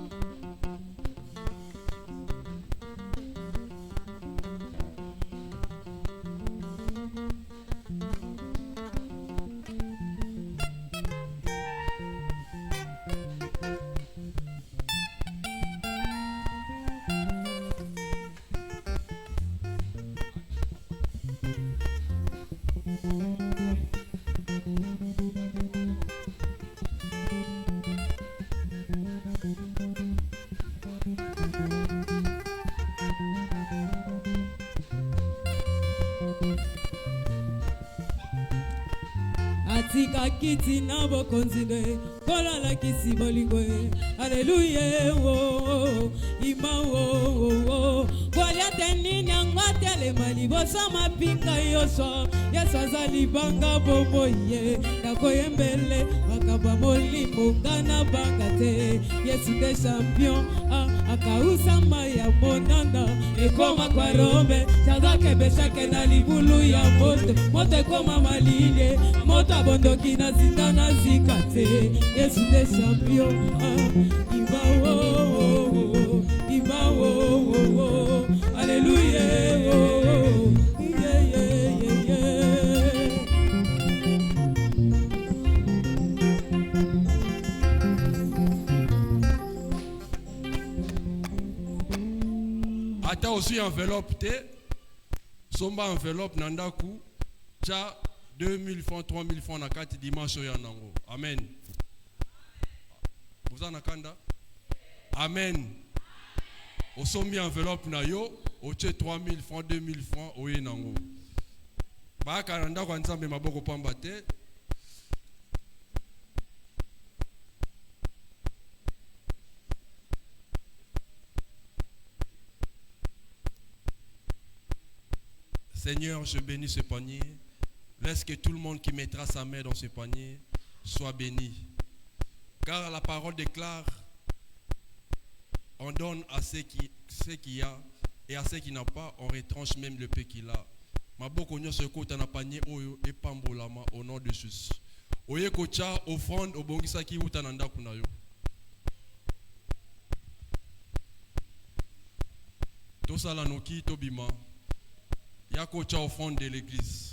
Atika kiti na bokonzine kola la kisi bolingo Alleluia wo ima wo kola teni nyangwa tele mali bosa mapinga yoso Yesu azali banga bobo ye na koyembele makaba molimo ngana banga te Yesu de champion akausa maya monana ekoma kwa rombe chazake beshake na libulu ya moto ekoma malile moto abondoki na zinda na zikate Yesu de champion ima wo Alleluia Ata aussi enveloppe te. Somba enveloppe nandaku. Tcha 2000 francs, 3000 francs na 4 dimanche yanango. Amen. Vous en akanda? Amen. Au sombi enveloppe na yo, au tche 3000 francs, 2000 francs, au yenango. Ba kananda kwa nzambe maboko pamba te. Seigneur, je bénis ce panier. Laisse que tout le monde qui mettra sa main dans ce panier soit béni. Car la parole déclare, on donne à ceux qui a, et à ceux qui n'ont pas, on retranche même le peu qu'il a. Maboko nyo se kota na panier oyo et pambolama au nom de Jésus. Oye kocha offrande obongisa ki utananda kunayo. Tosala noki tobima. Ya kocha offrande de l'église.